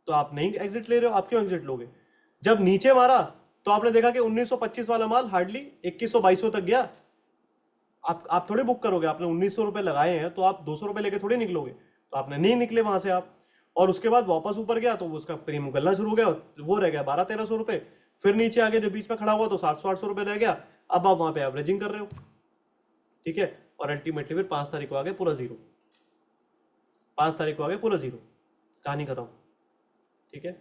तो आप नहीं एग्जिट ले रहे हो। आप क्यों एग्जिट लोगे? जब नीचे मारा तो आपने देखा कि 1925 वाला माल हार्डली 2100-2200 तक गया। आप थोड़ी बुक करोगे? आपने 1900 रुपए लगाए हैं तो आप 200 रुपए लेके थोड़ी निकलोगे, तो आपने नहीं निकले वहां से आप। और उसके बाद वापस ऊपर गया तो उसका प्रीमियम गलना शुरू हो गया, वो रह गया 1200-1300 रुपए। फिर नीचे आगे जो बीच में खड़ा हुआ तो 700-800 रुपए रह गया। अब आप वहां पे एवरेजिंग कर रहे हो, ठीक है, और अल्टीमेटली फिर 5 तारीख को आगे पूरा जीरो। 5 तारीख को आगे पूरा जीरो, कहानी खत्म। ठीक है,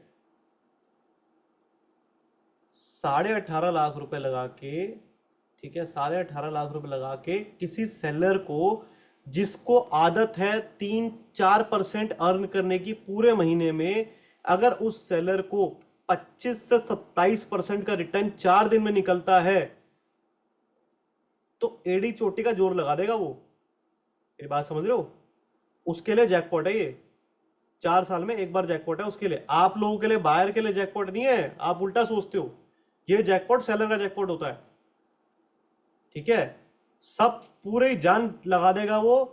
18.5 लाख रुपए लगा के, ठीक है, 18.5 लाख रुपए लगा के किसी सेलर को, जिसको आदत है 3-4% अर्न करने की पूरे महीने में, अगर उस सेलर को 25 से 27% का रिटर्न 4 दिन में निकलता है तो एड़ी चोटी का जोर लगा देगा वो। मेरी बात समझ रहे हो? उसके लिए जैकपॉट है ये। 4 साल में एक बार जैकपॉट है उसके लिए। आप लोगों के लिए, बायर के लिए जैकपॉट नहीं है, आप उल्टा सोचते हो। ये जैकपॉट सेलर का जैकपॉट होता है। ठीक है, सब पूरे जान लगा देगा वो,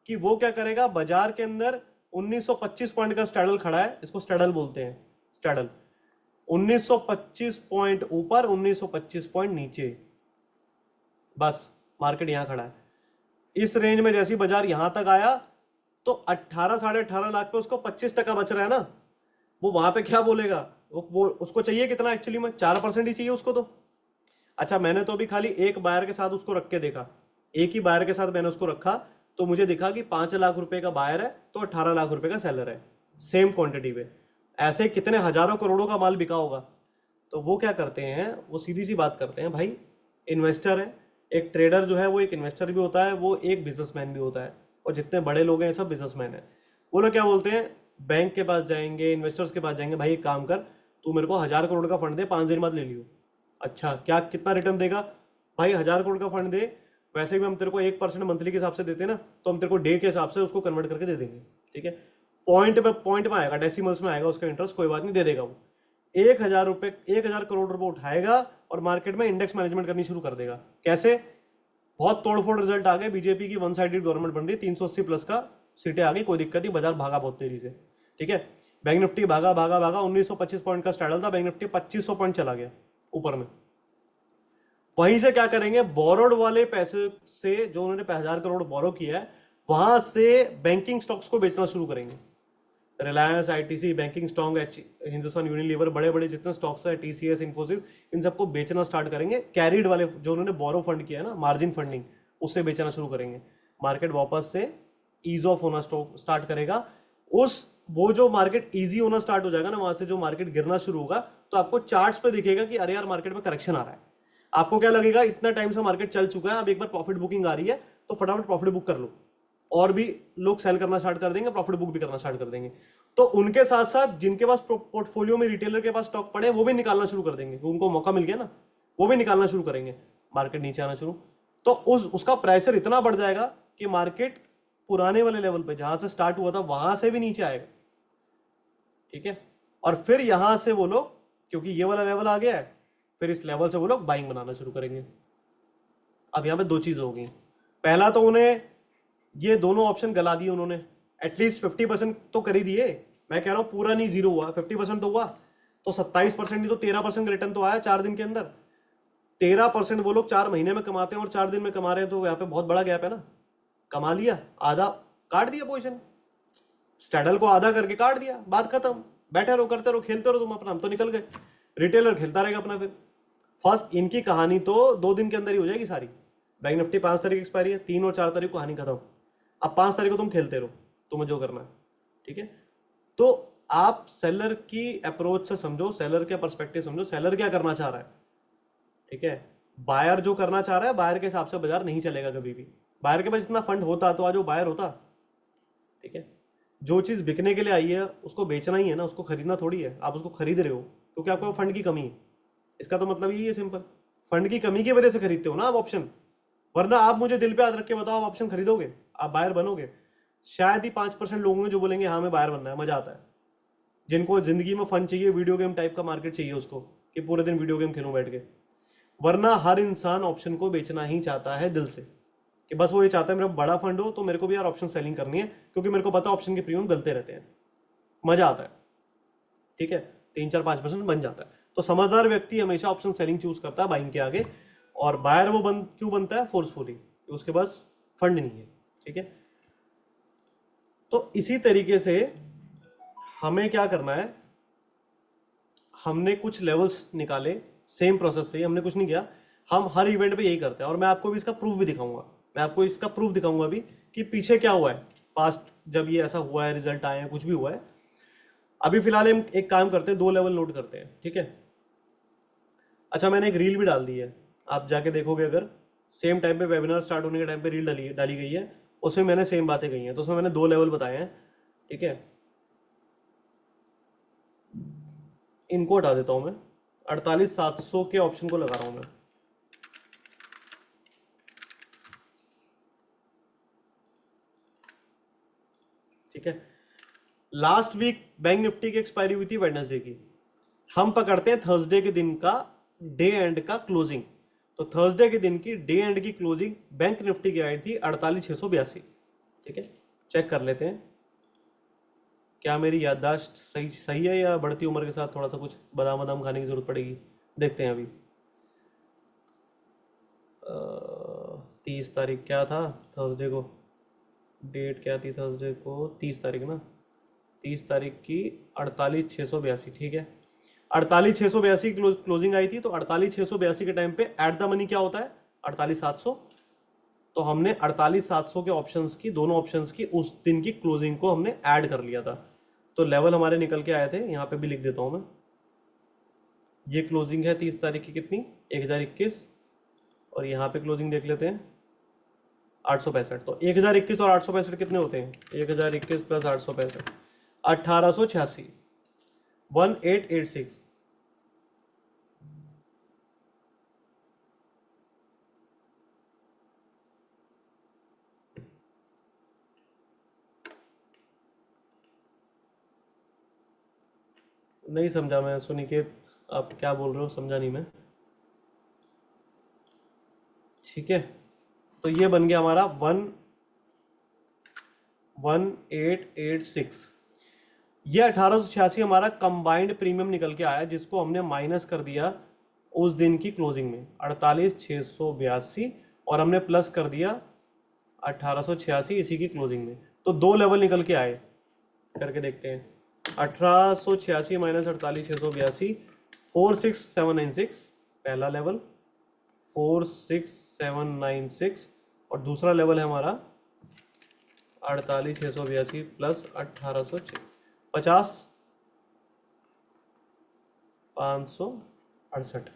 कि वो क्या करेगा बाजार के अंदर। 1925 पॉइंट का स्टैडल खड़ा है, इसको स्टैडल बोलते हैं, स्टैडल। 1925 पॉइंट ऊपर, 1925 पॉइंट नीचे, बस मार्केट यहां खड़ा है। इस रेंज में जैसी बाजार यहां तक आया तो 18-18.5 लाख पे उसको 25% बच रहा है ना। वो वहां पे क्या बोलेगा? वो उसको चाहिए कितना? एक्चुअली में 4% ही चाहिए उसको तो। अच्छा, मैंने तो अभी खाली एक बायर के साथ उसको रख के देखा, एक ही बायर के साथ मैंने उसको रखा, तो मुझे दिखा कि 5 लाख रुपए का बायर है तो 18 लाख रुपए का सेलर है, सेम क्वांटिटी पे। ऐसे कितने हजारों करोड़ों का माल बिका होगा। तो वो क्या करते हैं, वो सीधी सी बात करते हैं, भाई इन्वेस्टर है। एक ट्रेडर जो है वो एक इन्वेस्टर भी होता है, वो एक बिजनेसमैन भी होता है, और जितने बड़े लोग हैं सब बिजनेसमैन है। वो लोग क्या बोलते हैं, बैंक के पास जाएंगे, इन्वेस्टर्स के पास जाएंगे, भाई एक काम कर, तू मेरे को 1000 करोड़ का फंड दे, 5 दिन बाद ले लियो। अच्छा, क्या कितना रिटर्न देगा? भाई 1000 करोड़ का फंड दे, वैसे भी हम तेरे को 1% मंथली के हिसाब से देते हैं ना, तो हम तेरे को डे के हिसाब से उसको कन्वर्ट करके दे देंगे। ठीक है, पॉइंट में आएगा, डेसिमल्स में आएगा उसका इंटरेस्ट, कोई बात नहीं, दे देगा वो। 1000 रुपए, 1000 करोड़ रुपए उठाएगा और मार्केट में इंडेक्स मैनेजमेंट करनी शुरू कर देगा। कैसे? बहुत तोड़फोड़ रिजल्ट आ गए, बीजेपी की वन साइडेड गवर्नमेंट बन रही, 380 प्लस का सीटें आ गई, कोई दिक्कत नहीं, बाजार भागा बहुत तेजी से। ठीक है, बैंक निफ्टी भागा भागा भागा, 1925 पॉइंट का स्टैडल था, बैंक निफ्टी 2500 पॉइंट चला गया ऊपर में। वहीं से क्या करेंगे, बोरोड वाले पैसे से, जो उन्होंने 1000 करोड़ बोरो किया है, वहां से बैंकिंग स्टॉक्स को बेचना शुरू करेंगे। Reliance, ITC, banking strong, Hindustan Unilever, बड़े बड़े जितने स्टॉक्स है, टीसीएस, इन्फोसिस, इन सबको बेचना स्टार्ट करेंगे। कैरिड वाले जो उन्होंने बोरो फंड किया है ना, मार्जिन फंडिंग, उससे बेचना शुरू करेंगे। मार्केट वापस से ईज ऑफ होना स्टार्ट करेगा। उस वो जो मार्केट इजी होना स्टार्ट हो जाएगा ना, वहां से जो मार्केट गिरना शुरू होगा, तो आपको चार्ट्स पे दिखेगा कि अरे यार मार्केट में करेक्शन आ रहा है। आपको क्या लगेगा, इतना टाइम से मार्केट चल चुका है, अब एक बार प्रॉफिट बुकिंग आ रही है, तो फटाफट प्रॉफिट बुक कर लो। और भी लोग सेल करना स्टार्ट कर देंगे, प्रॉफिट बुक भी करना स्टार्ट कर देंगे। तो उनके साथ साथ जिनके पास पोर्टफोलियो में रिटेलर के पास स्टॉक पड़े, वो भी निकालना शुरू कर देंगे, उनको मौका मिल गया ना, वो भी निकालना शुरू करेंगे। मार्केट नीचे आना शुरू, तो उसका प्रेशर इतना बढ़ जाएगा कि मार्केट पुराने वाले लेवल पे जहां से स्टार्ट हुआ था वहां से भी नीचे आएगा। ठीक है, और फिर यहां से वो लोग, क्योंकि ये वाला लेवल आ गया है, फिर इस लेवल से वो लोग बाइंग बनाना शुरू करेंगे। अब यहां पे दो चीज होगी। पहला तो उन्हें ये दोनों ऑप्शन गला दिए उन्होंने, एटलीस्ट 50% तो कर ही दिए। मैं कह रहा हूं पूरा नहीं, जीरो हुआ, 50% तो हुआ, तो 27% नहीं तो 13% रिटर्न तो आया 4 दिन के अंदर। 13% वो लोग 4 महीने में कमाते हैं और 4 दिन में कमा रहे हैं, तो यहाँ पे बहुत बड़ा गैप है ना। कमा लिया, आधा काट दिया पोजिशन, स्टैडल को आधा करके काट दिया, बात खत्म। बैठे रहो, करते रहो, खेलते रहो तुम अपना, हम तो निकल गए। रिटेलर खेलता रहेगा अपना। फिर फर्स्ट इनकी कहानी तो 2 दिन के अंदर ही हो जाएगी सारी। बैंक निफ्टी 5 तारीख एक्सपायरी है, 3 और 4 तारीख को कहानी खत्म। अब 5 तारीख को तुम खेलते रहो, तुम्हें जो करना है। ठीक है, तो आप सेलर की अप्रोच से समझो, सेलर के पर्सपेक्टिव समझो, सेलर क्या करना चाह रहा है। ठीक है, बायर जो करना चाह रहा है, बायर के हिसाब से बाजार नहीं चलेगा कभी भी। बायर के पास इतना फंड होता तो आज वो बायर होता। ठीक है, जो चीज बिकने के लिए आई है उसको बेचना ही है ना, उसको खरीदना थोड़ी है। आप उसको खरीद रहे हो क्योंकि आपको फंड की कमी है, इसका तो मतलब यही है सिंपल। फंड की कमी की वजह से खरीदते हो ना आप ऑप्शन, वरना आप मुझे दिल पे याद रख के बताओ, आप ऑप्शन खरीदोगे, आप बायर बनोगे? शायद ही 5% लोग होंगे जो बोलेंगे हाँ मैं बायर बनना है, मजा आता है। जिनको जिंदगी में फन चाहिए, वीडियो गेम टाइप का मार्केट चाहिए उसको, कि पूरे दिन वीडियो गेम खेलूं बैठ के। वरना हर इंसान ऑप्शन को बेचना ही चाहता है दिल से, कि बस वो ये चाहता है मेरा बड़ा फंड हो तो मेरे को भी यार ऑप्शन सेलिंग करनी है, क्योंकि मेरे को पता है ऑप्शन के प्रीमियम गलते रहते हैं, मजा आता है। ठीक है, 3-4-5% बन जाता है। तो समझदार व्यक्ति हमेशा ऑप्शन सेलिंग चूज करता है बाइंग के आगे। और बायर वो क्यों बनता है? फोर्सफुली, उसके पास फंड नहीं है। ठीक है, तो इसी तरीके से हमें क्या करना है, हमने कुछ लेवल्स निकाले, सेम प्रोसेस से, हमने कुछ नहीं किया, हम हर इवेंट पे यही करते हैं। और मैं आपको भी इसका प्रूफ भी दिखाऊंगा, मैं आपको इसका प्रूफ दिखाऊंगा भी कि पीछे क्या हुआ है, पास्ट जब ये ऐसा हुआ है, रिजल्ट आए हैं, कुछ भी हुआ है। अभी फिलहाल हम एक काम करते हैं, 2 लेवल नोट करते हैं। ठीक है, अच्छा मैंने एक रील भी डाल दी है, आप जाके देखोगे अगर, सेम टाइम पे वेबिनार स्टार्ट होने के टाइम पे रील डाली गई है, उसमें मैंने सेम बातें कही हैं। तो उसमें मैंने 2 लेवल बताए हैं। ठीक है, इनको हटा देता हूं मैं, 48,700 के ऑप्शन को लगा रहा हूं मैं। ठीक है, लास्ट वीक बैंक निफ्टी की एक्सपायरी हुई थी वेडनेसडे की, हम पकड़ते हैं थर्सडे के दिन का डे एंड का क्लोजिंग। तो थर्सडे के दिन की डे एंड की क्लोजिंग बैंक निफ्टी की आई थी 48,682। ठीक है, चेक कर लेते हैं क्या मेरी याददाश्त सही है, या बढ़ती उम्र के साथ थोड़ा सा कुछ बादाम बादाम खाने की जरूरत पड़ेगी। देखते हैं अभी। 30 तारीख क्या था थर्सडे को, डेट क्या थी थर्सडे को, 30 तारीख ना, 30 तारीख की 48,682। ठीक है, 48,682 क्लोजिंग आई थी। तो 48,682 के टाइम पे एट द मनी क्या होता है? 48,700। तो हमने 48,700 के ऑप्शंस की, दोनों ऑप्शंस की उस दिन की क्लोजिंग को हमने ऐड कर लिया था। तो लेवल हमारे निकल के आए थे, यहां पे भी लिख देता हूं मैं। ये क्लोजिंग है 30 तारीख की, कितनी? 1021। और यहाँ पे क्लोजिंग देख लेते हैं 865। तो 1021 और 865 कितने होते हैं? 1021 प्लस 865, 1886, 1886। नहीं समझा मैं सुनिकेत, आप क्या बोल रहे हो, समझा नहीं मैं। ठीक है, तो ये बन गया हमारा 1886। ये 1886 हमारा कंबाइंड प्रीमियम निकल के आया, जिसको हमने माइनस कर दिया उस दिन की क्लोजिंग में 48,682, और हमने प्लस कर दिया 1886 इसी की क्लोजिंग में। तो 2 लेवल निकल के आए। करके देखते हैं। 1886 माइनस 48,682, 46796 पहला लेवल, 46796, और दूसरा लेवल है हमारा 48,682 प्लस 1850, 568।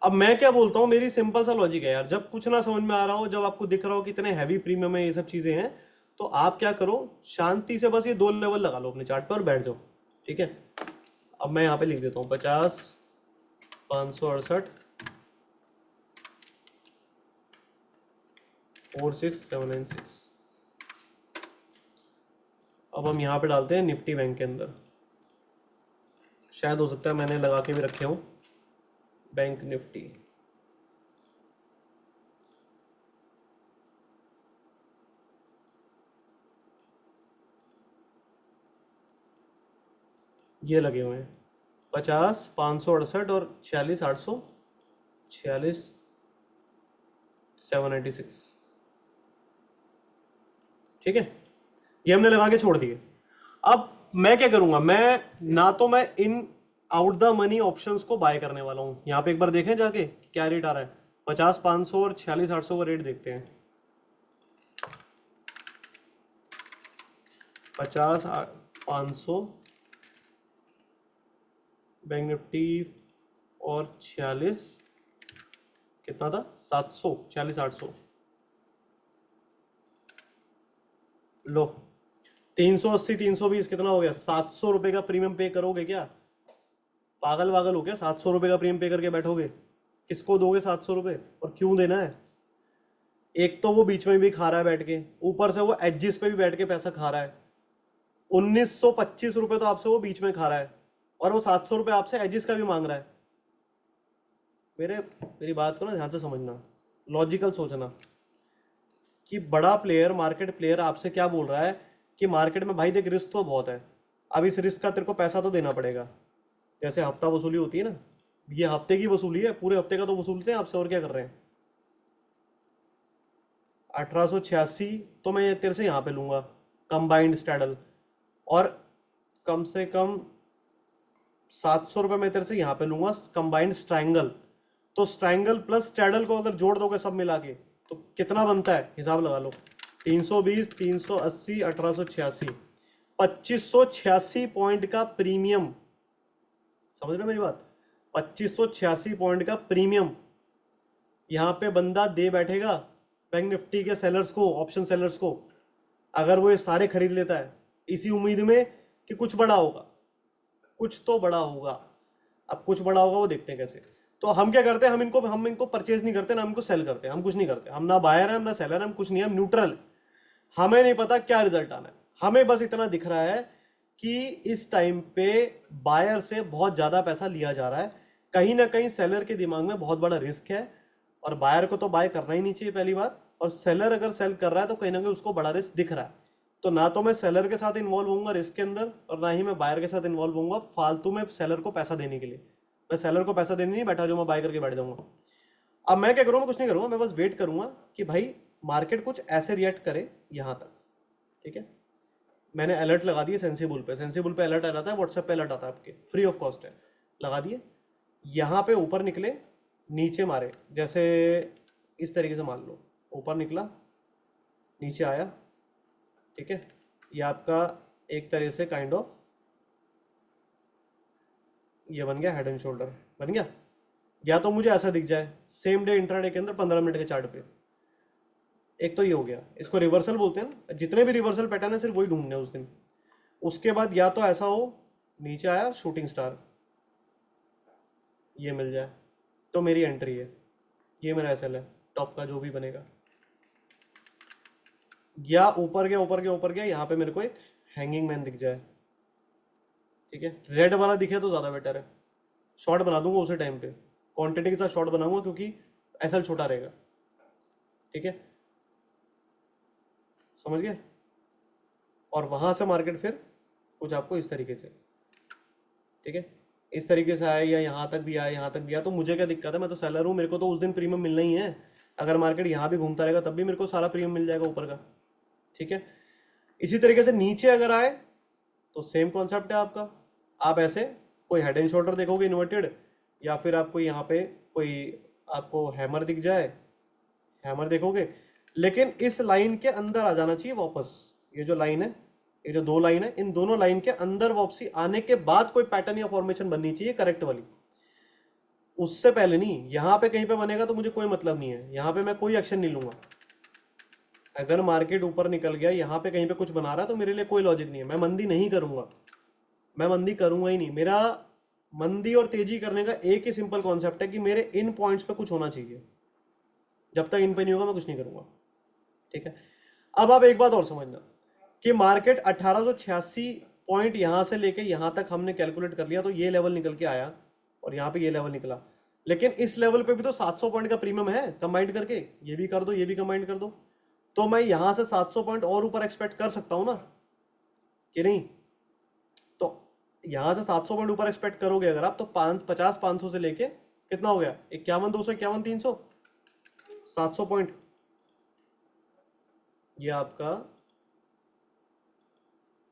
अब मैं क्या बोलता हूँ, मेरी सिंपल सा लॉजिक है यार, जब कुछ ना समझ में आ रहा हो, जब आपको दिख रहा हो कितने हैवी प्रीमियम है ये सब चीजें हैं, तो आप क्या करो, शांति से बस ये 2 लेवल लगा लो अपने चार्ट पर और बैठ जाओ। ठीक है, अब मैं यहाँ पे लिख देता हूँ 50, 568, 46796। अब हम यहाँ पे डालते हैं निफ्टी बैंक के अंदर, शायद हो सकता है मैंने लगा के भी रखे हो बैंक निफ्टी। ये लगे हुए हैं 50, 568 और 46, 800, 46, 796। ठीक है, ये हमने लगा के छोड़ दिए। अब मैं क्या करूंगा, मैं ना तो मैं in out the money options को बाय करने वाला हूं। यहां पे एक बार देखें जाके क्या रेट आ रहा है, 50, 500 और 46, 800 का रेट देखते हैं। 50, 500 बैंक निफ्टी और 46 कितना था, 700, 46, 800। लो 380, 320 कितना हो गया, 700 रुपए का प्रीमियम पे करोगे क्या? पागल वागल हो क्या, 700 रुपए का प्रीमियम पे करके बैठोगे? किसको दोगे 700 रुपए, और क्यों देना है? एक तो वो बीच में भी खा रहा है बैठ के, ऊपर से वो एजिस पे भी बैठ के पैसा खा रहा है। 1925 रुपए तो आपसे वो बीच में खा रहा है, और वो 700 रुपए आपसे एजिस का भी मांग रहा है। मेरी बात को ना ध्यान से समझना, लॉजिकल सोचना, कि बड़ा प्लेयर, मार्केट प्लेयर आपसे क्या बोल रहा है कि मार्केट में भाई देख रिस्क तो बहुत है, अब इस रिस्क का तेरे को पैसा तो देना पड़ेगा। जैसे हफ्ता वसूली होती है ना, ये हफ्ते की वसूली है, पूरे हफ्ते का तो वसूलते हैं आपसे, और क्या कर रहे हैं। 1886 तो मैं तेरे से यहाँ पे लूंगा कंबाइंड स्टैडल, और कम से कम 700 रुपए मैं तेरे से यहाँ पे लूंगा कंबाइंड स्ट्रैंगल। तो स्ट्रैंगल प्लस स्टैडल को अगर जोड़ दोगे सब मिला के तो कितना बनता है, हिसाब लगा लो। 320, 380, 1886, 2586 पॉइंट का प्रीमियम। समझ रहे हो मेरी बात, 2586 पॉइंट का प्रीमियम यहाँ पे बंदा दे बैठेगा बैंक निफ्टी के सेलर्स को, ऑप्शन सेलर्स को, अगर वो ये सारे खरीद लेता है इसी उम्मीद में कि कुछ बड़ा होगा, कुछ तो बड़ा होगा। अब कुछ बड़ा होगा वो देखते हैं कैसे। तो हम क्या करते हैं, हम इनको परचेज नहीं करते, ना हमको सेल करते हैं, हम कुछ नहीं करते, हम ना बायर हैं, हम ना सेलर हैं, हम कुछ नहीं है, हम न्यूट्रल है। हमें नहीं पता क्या रिजल्ट आना है, हमें बस इतना दिख रहा है कि इस टाइम पे बायर से बहुत ज्यादा पैसा लिया जा रहा है, कहीं ना कहीं सेलर के दिमाग में बहुत बड़ा रिस्क है, और बायर को तो बाय करना ही नहीं चाहिए पहली बात, और सेलर अगर सेल कर रहा है तो कहीं ना कहीं उसको बड़ा रिस्क दिख रहा है। तो ना तो मैं सेलर के साथ इन्वॉल्व होऊंगा रिस्क के अंदर, और ना ही मैं बायर के साथ इन्वॉल्व होऊंगा फालतू में सेलर को पैसा देने के लिए। मैं सेलर को पैसा देने नहीं बैठा जो मैं बाय करके बैठ जाऊंगा। अब मैं क्या करूंगा, कुछ नहीं करूंगा, मैं बस वेट करूंगा कि भाई मार्केट कुछ ऐसे रिएक्ट करे यहां तक। ठीक है, मैंने अलर्ट लगा दिए सेंसिबल पे, सेंसिबल पे अलर्ट आ जाता है, व्हाट्सएप पे अलर्ट आता है आपके, फ्री ऑफ कॉस्ट है, लगा दिए। यहाँ पे ऊपर निकले, नीचे मारे, जैसे इस तरीके से मान लो, ऊपर निकला, नीचे आया। ठीक है, ये आपका एक तरह से काइंड ऑफ ये बन गया हेड एंड शोल्डर, बन गया। या तो मुझे ऐसा दिख जाए सेम डे इंट्राडे के अंदर 15 मिनट के चार्ट पे, एक तो ये हो गया, इसको रिवर्सल बोलते हैं ना, जितने भी रिवर्सल पैटर्न है सिर्फ वही ढूंढने उस दिन। उसके बाद या तो ऐसा हो, नीचे आया शूटिंग स्टार, ये मिल जाए तो मेरी एंट्री है, ये मेरा एसएल है टॉप का जो भी बनेगा। या ऊपर गया, ऊपर गया, ऊपर गया, यहाँ पे मेरे को एक हैंगिंग मैन दिख जाए। ठीक है, रेड वाला दिखे तो ज्यादा बेटर है, शॉर्ट बना दूंगा उसी टाइम पे, क्वांटिटी के साथ शॉर्ट बनाऊंगा क्योंकि एसएल छोटा रहेगा। ठीक है, समझ गए। और वहां से मार्केट फिर कुछ आपको इस तरीके से, ठीक है, इस तरीके से आया, या यहाँ तक भी आया, यहाँ तक भी आया, तो मुझे क्या दिक्कत है, मैं तो सेलर हूँ, मेरे को तो उस दिन प्रीमियम मिलना ही है। अगर मार्केट यहाँ भी घूमता रहेगा तब भी मेरे को सारा प्रीमियम मिल जाएगा ऊपर का। ठीक है, इसी तरीके से नीचे अगर आए तो सेम कॉन्सेप्ट है आपका, आप ऐसे कोई हेड एंड शोल्डर देखोगे इन्वर्टेड, या फिर आपको यहाँ पे कोई आपको हैमर दिख जाए, हैमर देखोगे, लेकिन इस लाइन के अंदर आ जाना चाहिए वापस। ये जो लाइन है, ये जो दो लाइन है, इन दोनों लाइन के अंदर वापसी आने के बाद कोई पैटर्न या फॉर्मेशन बननी चाहिए करेक्ट वाली, उससे पहले नहीं। यहां पे कहीं पे बनेगा तो मुझे कोई मतलब नहीं है, यहां पे मैं कोई एक्शन नहीं लूंगा। अगर मार्केट ऊपर निकल गया, यहां पे कहीं पे कुछ बना रहा है, तो मेरे लिए कोई लॉजिक नहीं है, मैं मंदी नहीं करूंगा, मैं मंदी करूंगा ही नहीं। मेरा मंदी और तेजी करने का एक ही सिंपल कॉन्सेप्ट है कि मेरे इन पॉइंट्स पे कुछ होना चाहिए, जब तक इन पे नहीं होगा मैं कुछ नहीं करूंगा, ठीक है। अब आप एक बात और समझना कि मार्केट 1886 पॉइंट यहां से लेके यहां तक हमने कैलकुलेट कर लिया, तो ये लेवल निकल के आया और यहां पे ये लेवल निकला, लेकिन इस लेवल पे भी तो 700 पॉइंट का प्रीमियम है कंबाइंड करके, ये भी कर दो ये भी कंबाइंड कर दो, तो मैं यहां से 700 पॉइंट और ऊपर एक्सपेक्ट कर सकता हूं ना, कि नहीं? तो यहां से 700 पॉइंट ऊपर एक्सपेक्ट करोगे अगर आप, तो 500 से लेके कितना हो गया, 51 200 51 300, 700 पॉइंट, ये आपका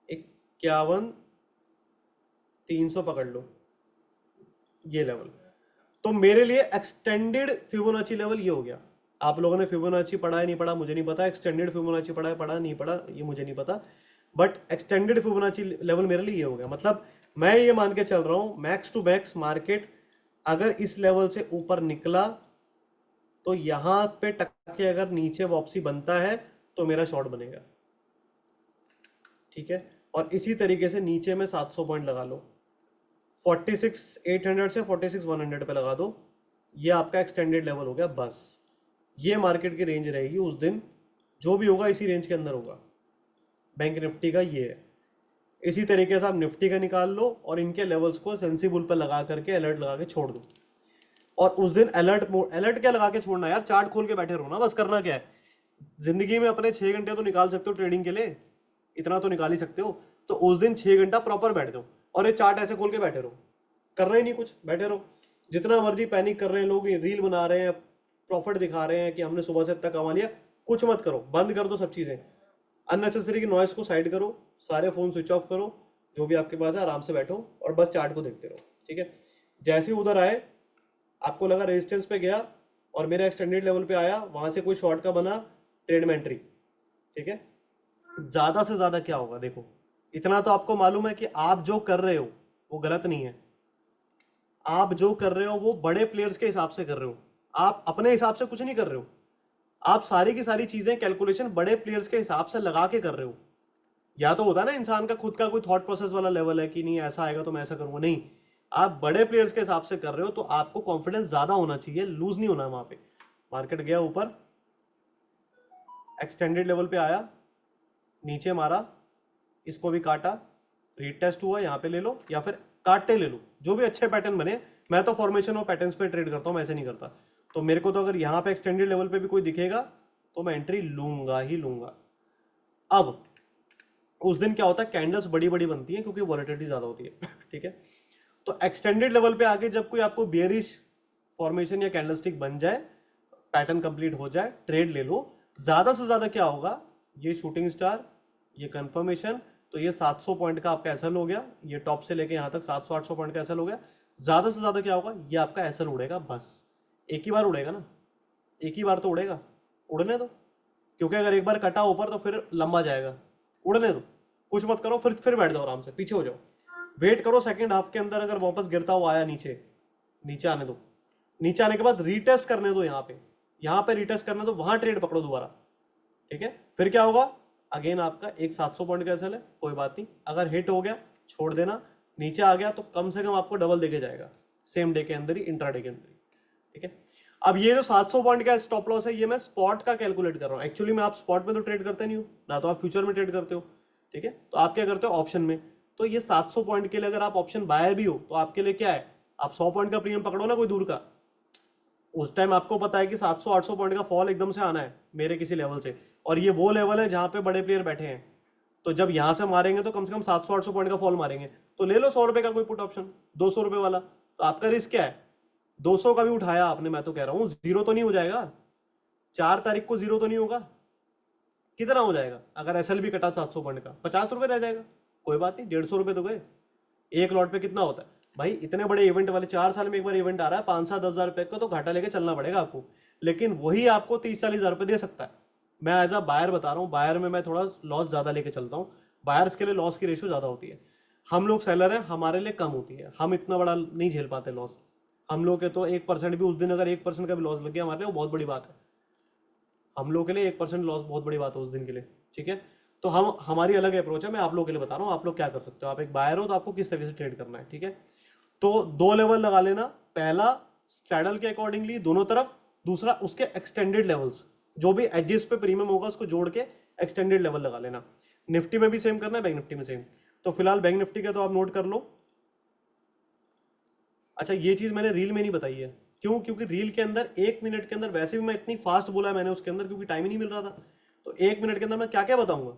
51 300 पकड़ लो, ये लेवल। तो मेरे लिए एक्सटेंडेड फिबोनाची लेवल ये हो गया। आप लोगों ने फिबोनाची पढ़ा है नहीं पढ़ा मुझे नहीं पता, एक्सटेंडेड फिबोनाची पढ़ा है पढ़ा नहीं पढ़ा ये मुझे नहीं पता, बट एक्सटेंडेड फिबोनाची लेवल मेरे लिए ये हो गया। मतलब मैं ये मान के चल रहा हूं मैक्स टू मैक्स मार्केट अगर इस लेवल से ऊपर निकला तो यहां पे टक्के अगर नीचे वापसी बनता है तो मेरा शॉर्ट बनेगा, ठीक है। और इसी तरीके से नीचे में 700 पॉइंट लगा लो, 46,800 से 46,100 पे लगा दो, ये आपका एक्सटेंडेड लेवल हो गया। बस ये मार्केट की रेंज रहेगी उस दिन, जो भी होगा इसी रेंज के अंदर होगा। बैंक निफ्टी का ये है। इसी तरीके से आप निफ्टी का निकाल लो और इनके लेवल्स को सेंसिबल पर लगा करके अलर्ट लगा के छोड़ दो। और उस दिन अलर्ट अलर्ट क्या लगा के छोड़ना यार, चार्ट खोल के बैठे रहो ना, बस करना क्या है। जिंदगी में अपने 6 घंटे तो निकाल सकते हो ट्रेडिंग के लिए, इतना तो निकाल ही सकते हो, तो उस दिन 6 घंटा प्रॉपर बैठ जाओ और ये चार्ट ऐसे खोल के बैठे रहो, करना ही नहीं कुछ, बैठे रहो। जितना मर्जी पैनिक कर रहे हैं लोग, रील बना रहे हैं, प्रॉफिट दिखा रहे हैं कि हमने सुबह से इतना कमा लिया, कुछ मत करो, बंद कर दो सब चीजें, अननेसेसरी की नॉइस को साइड करो, सारे फोन स्विच ऑफ करो, जो भी आपके पास है आराम से बैठो और बस चार्ट को देखते रहो, ठीक है। जैसे ही उधर आए, आपको लगा रेजिस्टेंस पे गया और मेरा एक्सटेंडेड लेवल पे आया, वहां से कोई शॉर्ट का बना, ट्रेड में एंट्री, ठीक है। ज्यादा से ज्यादा क्या होगा देखो, इतना तो आपको मालूम है कि आप जो कर रहे हो वो गलत नहीं है, आप जो कर रहे हो वो बड़े प्लेयर्स के हिसाब से कर रहे हो, आप अपने हिसाब से कुछ नहीं कर रहे हो, आप सारी की सारी चीजें कैलकुलेशन बड़े प्लेयर्स के हिसाब से लगा के कर रहे हो। या तो होता है ना इंसान का खुद का कोई थॉट प्रोसेस वाला लेवल है कि नहीं ऐसा आएगा तो मैं ऐसा करूंगा, नहीं, आप बड़े प्लेयर्स के हिसाब से कर रहे हो, तो आपको कॉन्फिडेंस ज्यादा होना चाहिए, लूज नहीं होना वहां पे। मार्केट गया ऊपर, एक्सटेंडेड लेवल पे आया, नीचे मारा, इसको भी काटा, रीटेस्ट हुआ, यहाँ पे ले लो या फिर काटते ले लो, जो भी अच्छे पैटर्न बने। मैं तो फॉर्मेशन और पैटर्न्स पे ट्रेड करता हूँ, मैं ऐसे नहीं करता। तो मेरे को तो अगर यहाँ पे एक्सटेंडेड लेवल पे भी कोई दिखेगा तो मैं एंट्री लूंगा ही लूंगा। अब उस दिन क्या होता है, कैंडल्स बड़ी बड़ी बनती है क्योंकि वॉलेटिलिटी ज्यादा होती है ठीक है। तो एक्सटेंडेड लेवल पे आके जब कोई आपको बेयरिश फॉर्मेशन या कैंडलस्टिक बन जाए, पैटर्न कंप्लीट हो जाए, ट्रेड ले लो। ज्यादा से ज्यादा क्या होगा, ये शूटिंग स्टार, ये कंफर्मेशन, तो ये 700 पॉइंट का आपका एसएल हो गया, ये टॉप से लेके यहां तक 700-800 पॉइंट का एसएल हो गया। ज्यादा से ज्यादा क्या होगा, ये आपका एसएल उड़ेगा, बस एक ही बार उड़ेगा ना, एक ही बार तो उड़ेगा, उड़ने दो, क्योंकि अगर एक बार कटा ऊपर तो फिर लंबा जाएगा, उड़ने दो, कुछ मत करो, फिर बैठ जाओ आराम से, पीछे हो जाओ, वेट करो सेकंड हाफ के अंदर, अगर वापस गिरता हुआ आया नीचे, नीचे आने दो, नीचे आने के बाद रीटेस्ट करने दो, यहाँ पे रीटेस्ट करने दो, वहां ट्रेड पकड़ो दोबारा, ठीक है। फिर क्या होगा, अगेन आपका एक 700 पॉइंट का एसएल है, कोई बात नहीं, अगर हिट हो गया छोड़ देना, नीचे आ गया तो कम से कम आपको डबल देके जाएगा सेम डे के अंदर ही, इंट्राडे के अंदर ही, ठीक है। अब ये जो 700 पॉइंट का स्टॉप लॉस है, ये मैं स्पॉट का कैलकुलेट कर रहा हूं, एक्चुअली में आप स्पॉट में तो ट्रेड करते नहीं हो ना, तो आप फ्यूचर में ट्रेड करते हो, ठीक है। तो आप क्या करते हो, ऑप्शन में। तो ये 700 पॉइंट के लिए अगर आप ऑप्शन बायर भी हो तो आपके लिए क्या है, आप 100 पॉइंट का प्रीमियम पकड़ो ना कोई दूर का, उस टाइम आपको पता है कि 700-800 पॉइंट का फॉल एकदम से आना है मेरे किसी लेवल से, और ये वो लेवल है जहां पे बड़े प्लेयर बैठे हैं, तो जब यहां से मारेंगे तो कम से कम 700-800 पॉइंट का फॉल मारेंगे, तो ले लो 100 रुपए का कोई पुट ऑप्शन, 200 रुपए वाला, तो आपका रिस्क क्या है, 200 का भी उठाया आपने, मैं तो कह रहा हूं जीरो तो नहीं हो जाएगा, 4 तारीख को जीरो तो नहीं होगा, कितना हो जाएगा? अगर एसएल भी कटा 700 पॉइंट का, 50 रुपए रह जाएगा। कोई बात नहीं, 150 रुपए तो गए। एक लॉट पे कितना होता है भाई? इतने बड़े इवेंट वाले 4 साल में एक बार इवेंट आ रहा है, 5-7 10 हज़ार रुपए का तो घाटा लेके चलना पड़ेगा आपको। लेकिन वही आपको 30-40 हज़ार रुपए दे सकता है। मैं एज अ बायर बता रहा हूँ, बायर में मैं थोड़ा लॉस ज्यादा लेके चलता हूँ। बायर्स के लिए लॉस की रेशियो ज्यादा होती है। हम लोग सेलर हैं, हमारे लिए कम होती है, हम इतना बड़ा नहीं झेल पाते लॉस। हम लोग के तो 1% भी, उस दिन अगर 1% का भी लॉस लग गया हमारे लिए, वो बहुत बड़ी बात है। हम लोग के लिए 1% लॉस बहुत बड़ी बात है उस दिन के लिए। ठीक है, तो हम, हमारी अलग अप्रोच है। मैं आप लोग के लिए बता रहा हूँ आप लोग क्या कर सकते हो। आप एक बायर हो तो आपको किस तरीके से ट्रेड करना है। ठीक है, तो 2 लेवल लगा लेना। पहला स्ट्रैडल के अकॉर्डिंगली दोनों तरफ, दूसरा उसके एक्सटेंडेड लेवल्स, जो भी एजेस पे प्रीमियम होगा उसको जोड़ के एक्सटेंडेड लेवल लगा लेना। निफ्टी में भी सेम करना है, बैंक निफ्टी में सेम। तो फिलहाल बैंक निफ्टी का तो आप नोट कर लो। अच्छा, ये चीज मैंने रील में नहीं बताई है। क्यों? क्योंकि रील के अंदर 1 मिनट के अंदर, वैसे भी मैं इतनी फास्ट बोला मैंने उसके अंदर क्योंकि टाइम ही नहीं मिल रहा था। तो 1 मिनट के अंदर मैं क्या क्या बताऊंगा?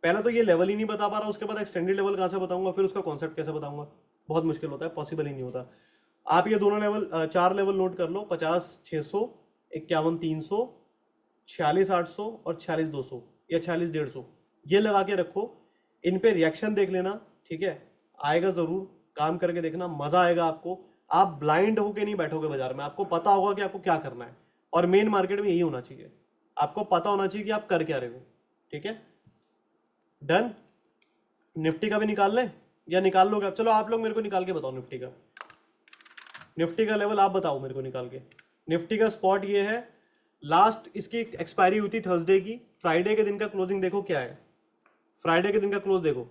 पहला तो ये लेवल ही नहीं बता पा रहा, उसके बाद एक्सटेंडेड लेवल कहां से बताऊंगा, फिर उसका कॉन्सेप्ट कैसे बताऊंगा? बहुत मुश्किल होता है, पॉसिबल ही नहीं होता। आप ये दोनों लेवल, 4 लेवल नोट कर लो। 50-600, 51-300, 46-800 और 46-200 या 46-150, ये लगा के रखो। इन पे रिएक्शन देख लेना। ठीक है, आएगा जरूर, काम करके देखना, मजा आएगा आपको। आप ब्लाइंड होके नहीं बैठोगे बाजार में, आपको पता होगा कि आपको क्या करना है। और मेन मार्केट में यही होना चाहिए, आपको पता होना चाहिए कि आप कर क्या रहे हो। ठीक है, डन। निफ्टी का भी निकाल लें या निकाल लोगे आप? चलो आप लोग मेरे को निकाल के बताओ निफ्टी का। निफ्टी का लेवल आप बताओ मेरे को निकाल के। निफ्टी का स्पॉट ये है, लास्ट इसकी एक्सपायरी हुई थी थर्सडे की। फ्राइडे के दिन का क्लोजिंग देखो क्या है। फ्राइडे के दिन का क्लोज देखो।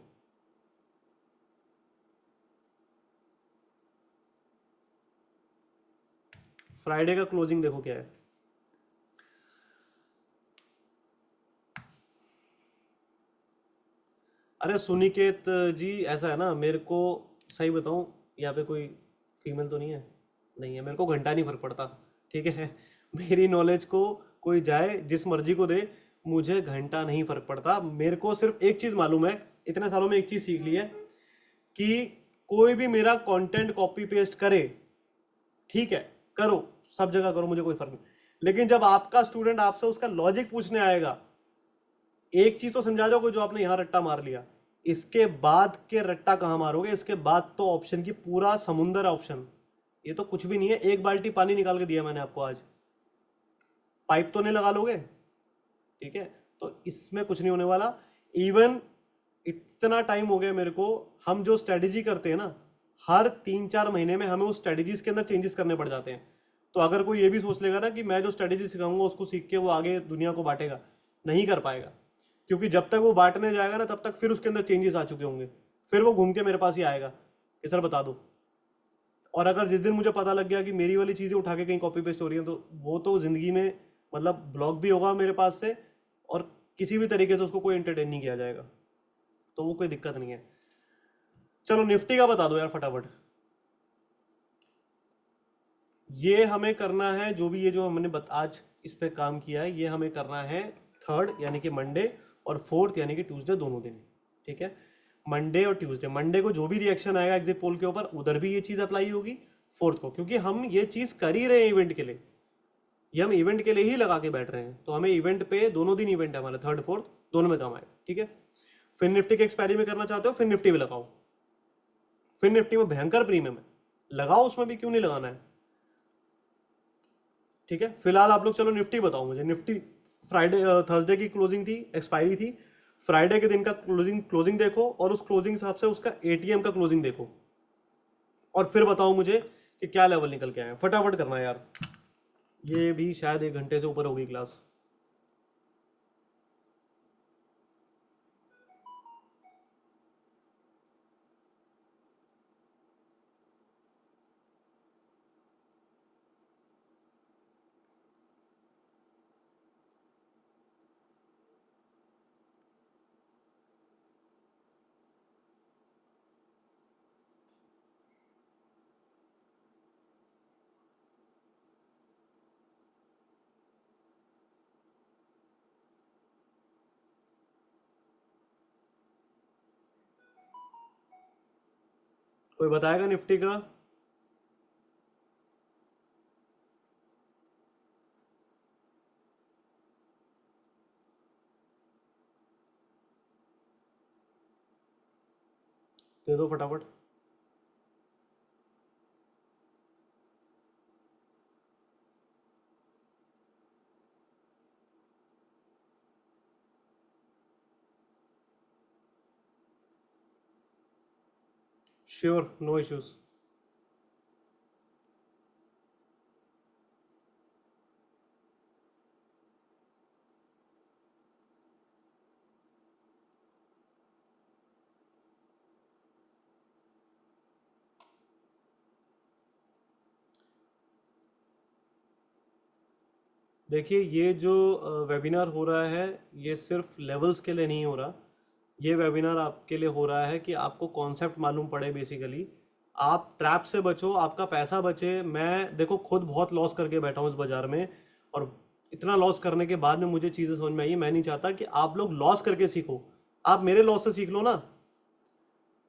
फ्राइडे का क्लोजिंग देखो क्या है। अरे सुनिकेत जी, ऐसा है ना, मेरे को सही बताऊं, यहाँ पे कोई फीमेल तो नहीं है? नहीं है, मेरे को घंटा नहीं फर्क पड़ता। ठीक है, मेरी नॉलेज को कोई जाए जिस मर्जी को दे, मुझे घंटा नहीं फर्क पड़ता। मेरे को सिर्फ एक चीज मालूम है, इतने सालों में एक चीज सीख ली है, कि कोई भी मेरा कंटेंट कॉपी पेस्ट करे, ठीक है, करो, सब जगह करो, मुझे कोई फर्क नहीं। लेकिन जब आपका स्टूडेंट आपसे उसका लॉजिक पूछने आएगा, एक चीज तो समझा दोगे जो आपने यहां रट्टा मार लिया, इसके बाद के रट्टा कहां मारोगे? इसके बाद तो ऑप्शन की पूरा समुंदर है ऑप्शन। ये तो कुछ भी नहीं है, एक बाल्टी पानी निकाल के दिया मैंने आपको आज, पाइप तो नहीं लगा लोगे? ठीक है, तो इसमें कुछ नहीं होने वाला। इवन इतना टाइम हो गया मेरे को, हम जो स्ट्रेटेजी करते हैं ना, हर 3-4 महीने में हमें उस स्ट्रेटेजीज के अंदर चेंजेस करने पड़ जाते हैं। तो अगर कोई ये भी सोच लेगा ना कि मैं जो स्ट्रेटेजी सिखाऊंगा उसको सीख के वो आगे दुनिया को बांटेगा, नहीं कर पाएगा। क्योंकि जब तक वो बांटने जाएगा ना, तब तक फिर उसके अंदर चेंजेस आ चुके होंगे, फिर वो घूम के मेरे पास ही आएगा कि सर बता दो। और अगर जिस दिन मुझे पता लग गया कि मेरी वाली चीजें उठा के कहीं कॉपी पेस्ट हो रही है, तो वो तो जिंदगी में मतलब ब्लॉक भी होगा मेरे पास से, और किसी भी तरीके से उसको कोई एंटरटेन नहीं किया जाएगा। तो वो कोई दिक्कत नहीं है। चलो निफ्टी का बता दो यार फटाफट। ये हमें करना है, जो भी ये जो हमने आज इस पे काम किया है, ये हमें करना है थर्ड यानी कि मंडे, और फोर्थ यानी कि ट्यूसडे, दोनों दिन। ठीक है, मंडे और ट्यूसडे। मंडे को जो भी रिएक्शन आएगा एग्जिट पोल के ऊपर, उधर भी ये चीज अप्लाई होगी। फोर्थ को, क्योंकि हम ये चीज कर ही रहे हैं इवेंट के लिए, ये हम इवेंट के लिए ही लगा के बैठ रहे हैं, तो हमें इवेंट पे दोनों दिन इवेंट है हमारे, थर्ड फोर्थ दोनों में काम आएगा। ठीक है, फिर निफ्टी के एक्सपायरी में करना चाहते हो, फिर निफ्टी में लगाओ। फिर निफ्टी में भयंकर प्रीमियम है, लगाओ, उसमें भी क्यों नहीं लगाना है। ठीक है, फिलहाल आप लोग चलो निफ्टी बताओ मुझे। निफ्टी फ्राइडे थर्सडे की क्लोजिंग थी, एक्सपायरी थी। फ्राइडे के दिन का क्लोजिंग क्लोजिंग देखो, और उस क्लोजिंग हिसाब से उसका एटीएम का क्लोजिंग देखो, और फिर बताओ मुझे कि क्या लेवल निकल के आए। फटाफट करना है यार, ये भी शायद 1 घंटे से ऊपर होगी क्लास। कोई बताएगा निफ्टी का? दे दो फटाफट। Sure, no issues. देखिए, ये जो वेबिनार हो रहा है, ये सिर्फ लेवल्स के लिए नहीं हो रहा। ये वेबिनार आपके लिए हो रहा है कि आपको कॉन्सेप्ट मालूम पड़े बेसिकली, आप ट्रैप से बचो, आपका पैसा बचे। मैं देखो खुद बहुत लॉस करके बैठा हूँ इस बाजार में, और इतना लॉस करने के बाद में मुझे चीज़ें समझ में आई। मैं नहीं चाहता कि आप लोग लॉस करके सीखो, आप मेरे लॉस से सीख लो ना।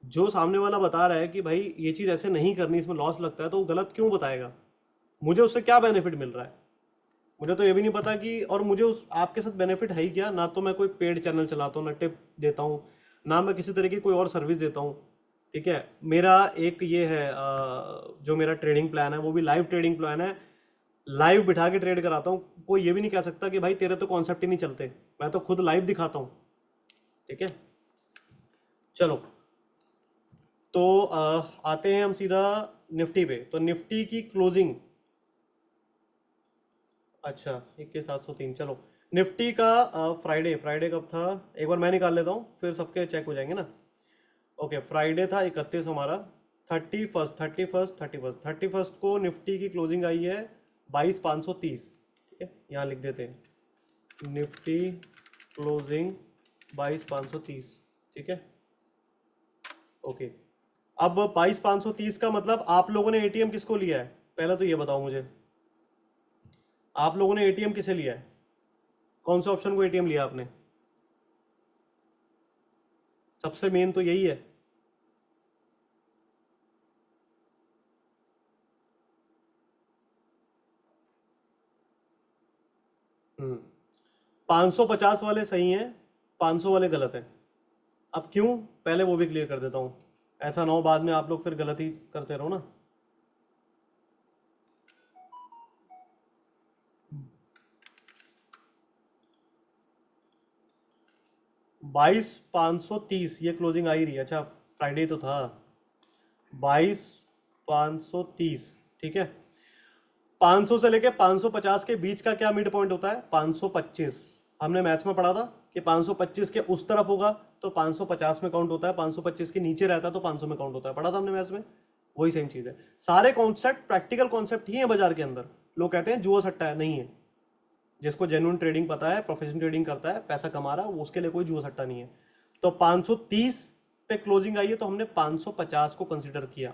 जो सामने वाला बता रहा है कि भाई ये चीज़ ऐसे नहीं करनी, इसमें लॉस लगता है, तो वो गलत क्यों बताएगा? मुझे उससे क्या बेनिफिट मिल रहा है? मुझे तो ये भी नहीं पता कि, और मुझे उस आपके साथ बेनिफिट है ही क्या? ना तो मैं कोई पेड चैनल चलाता हूँ, ना टिप देता हूँ, ना मैं किसी तरह की कोई और सर्विस देता हूँ। ठीक है, मेरा एक ये है जो मेरा ट्रेडिंग प्लान है वो भी लाइव ट्रेडिंग प्लान है। लाइव बिठा के ट्रेड कराता हूँ। कोई ये भी नहीं कह सकता कि भाई तेरे तो कॉन्सेप्ट ही नहीं चलते, मैं तो खुद लाइव दिखाता हूँ। ठीक है, चलो। तो आते हैं हम सीधा निफ्टी पे। तो निफ्टी की क्लोजिंग, अच्छा 21,703। चलो, निफ्टी का फ्राइडे, फ्राइडे कब था? एक बार मैं निकाल लेता हूँ, फिर सबके चेक हो जाएंगे ना। ओके, फ्राइडे था 31 हमारा। 31st को निफ्टी की क्लोजिंग आई है 22,530। ठीक है, यहाँ लिख देते हैं निफ्टी क्लोजिंग 22,530। ठीक है, ओके। अब 22,530 का मतलब आप लोगों ने एटीएम किसको लिया है? पहले तो ये बताओ मुझे, आप लोगों ने एटीएम किसे लिया है? कौन से ऑप्शन को एटीएम लिया आपने? सबसे मेन तो यही है। 550 वाले सही हैं, 500 वाले गलत हैं। अब क्यों, पहले वो भी क्लियर कर देता हूं, ऐसा ना हो बाद में आप लोग फिर गलत ही करते रहो ना। 22,530 ये क्लोजिंग आ ही रही है। अच्छा, फ्राइडे तो था। 22,530, ठीक है। 500 से लेके 550 के बीच का क्या मिड पॉइंट होता है? 525। हमने मैथ्स में पढ़ा था कि 525 के उस तरफ होगा तो 550 में काउंट होता है, 525 के नीचे रहता है तो 500 में काउंट होता है। पढ़ा था हमने मैथ्स में, वही सेम चीज है। सारे कॉन्सेप्ट प्रैक्टिकल कॉन्सेप्ट ही है बाजार के अंदर। लोग कहते हैं जुआ सट्टा है, नहीं है। जिसको जेन्युइन ट्रेडिंग पता है, प्रोफेशनल ट्रेडिंग करता है, पैसा कमा रहा है, उसके लिए कोई जुआ सट्टा नहीं है। तो 530 पे क्लोजिंग आई है तो हमने 550 को कंसिडर किया।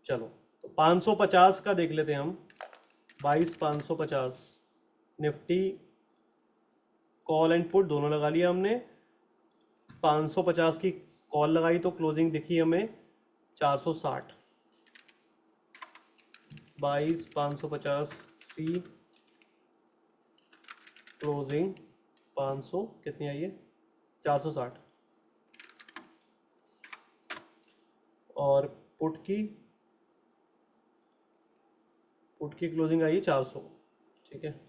चलो, तो 550 का देख लेते हैं हम। 22,550 निफ्टी कॉल एंड पुट दोनों लगा लिया हमने। 550 की कॉल लगाई तो क्लोजिंग दिखी हमें 460। 22,550 सी क्लोजिंग 500 कितनी आई है? 460। और पुट की, पुट की क्लोजिंग आई है 400। ठीक है,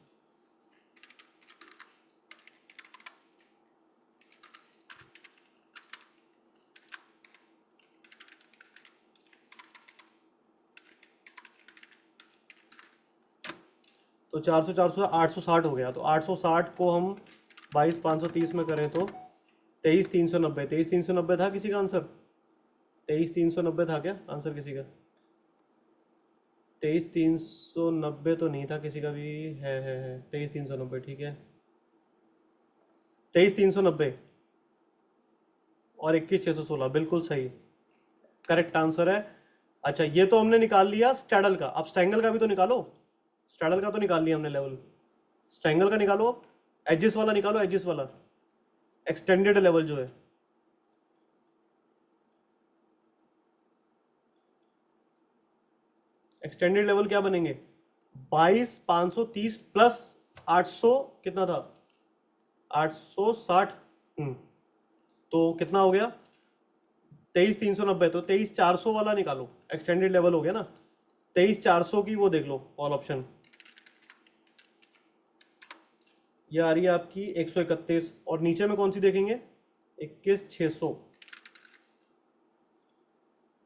तो 400 400 860 हो गया। तो 860 को हम 22,530 में करें तो 23,390। 23,390 था किसी का आंसर? 23,390 था क्या आंसर किसी का? 23,390 तो नहीं था किसी का भी। है 23,390, ठीक है। 23,390 और 21,616 बिल्कुल सही, करेक्ट आंसर है। अच्छा, ये तो हमने निकाल लिया स्टैडल का। अब स्ट्रैंगल का भी तो निकालो। स्टैडल का तो निकाल लिया हमने लेवल, स्ट्रैंगल का निकालो। एजिस वाला निकालो, एजिस वाला एक्सटेंडेड लेवल जो है। एक्सटेंडेड लेवल क्या बनेंगे? 22,530 प्लस 800, कितना था? 860। तो कितना हो गया? 23,390, तो 23,400 वाला निकालो, एक्सटेंडेड लेवल हो गया ना। 23,400 की वो देख लो कॉल ऑप्शन, ये आ रही है आपकी 131, और नीचे में कौन सी देखेंगे, 21,600,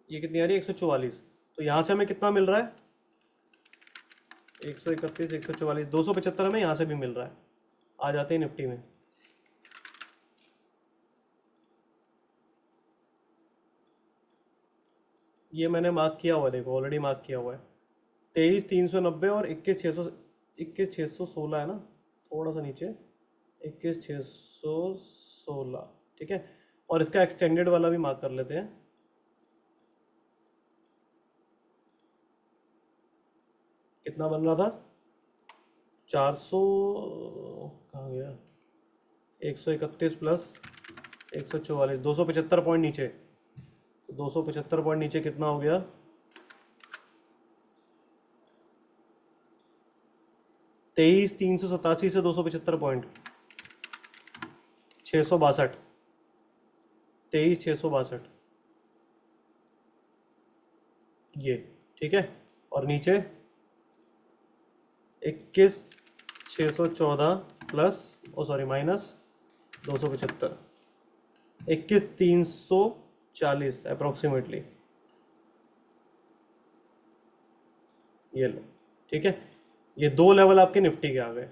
ये कितनी आ रही है 144। तो यहां से हमें कितना मिल रहा है, 131, 144, 275 हमें यहां से भी मिल रहा है। आ जाते हैं निफ्टी में, ये मैंने मार्क किया हुआ है, देखो ऑलरेडी मार्क किया हुआ है 23,390 और 21,600, 21,616 है ना, थोड़ा सा नीचे 21,616, ठीक है। और इसका एक्सटेंडेड वाला भी मार्क कर लेते हैं, कितना बन रहा था 400, कहाँ गया, 131 प्लस 144, 275 पॉइंट नीचे, 275 पॉइंट नीचे कितना हो गया, 23,387 से 275 पॉइंट 662, 23,662, ये ठीक है। और नीचे 21,614 प्लस, ओ सॉरी माइनस 275, 21,340 अप्रोक्सीमेटली, ये लो, ठीक है। ये दो लेवल आपके निफ्टी के आ गए।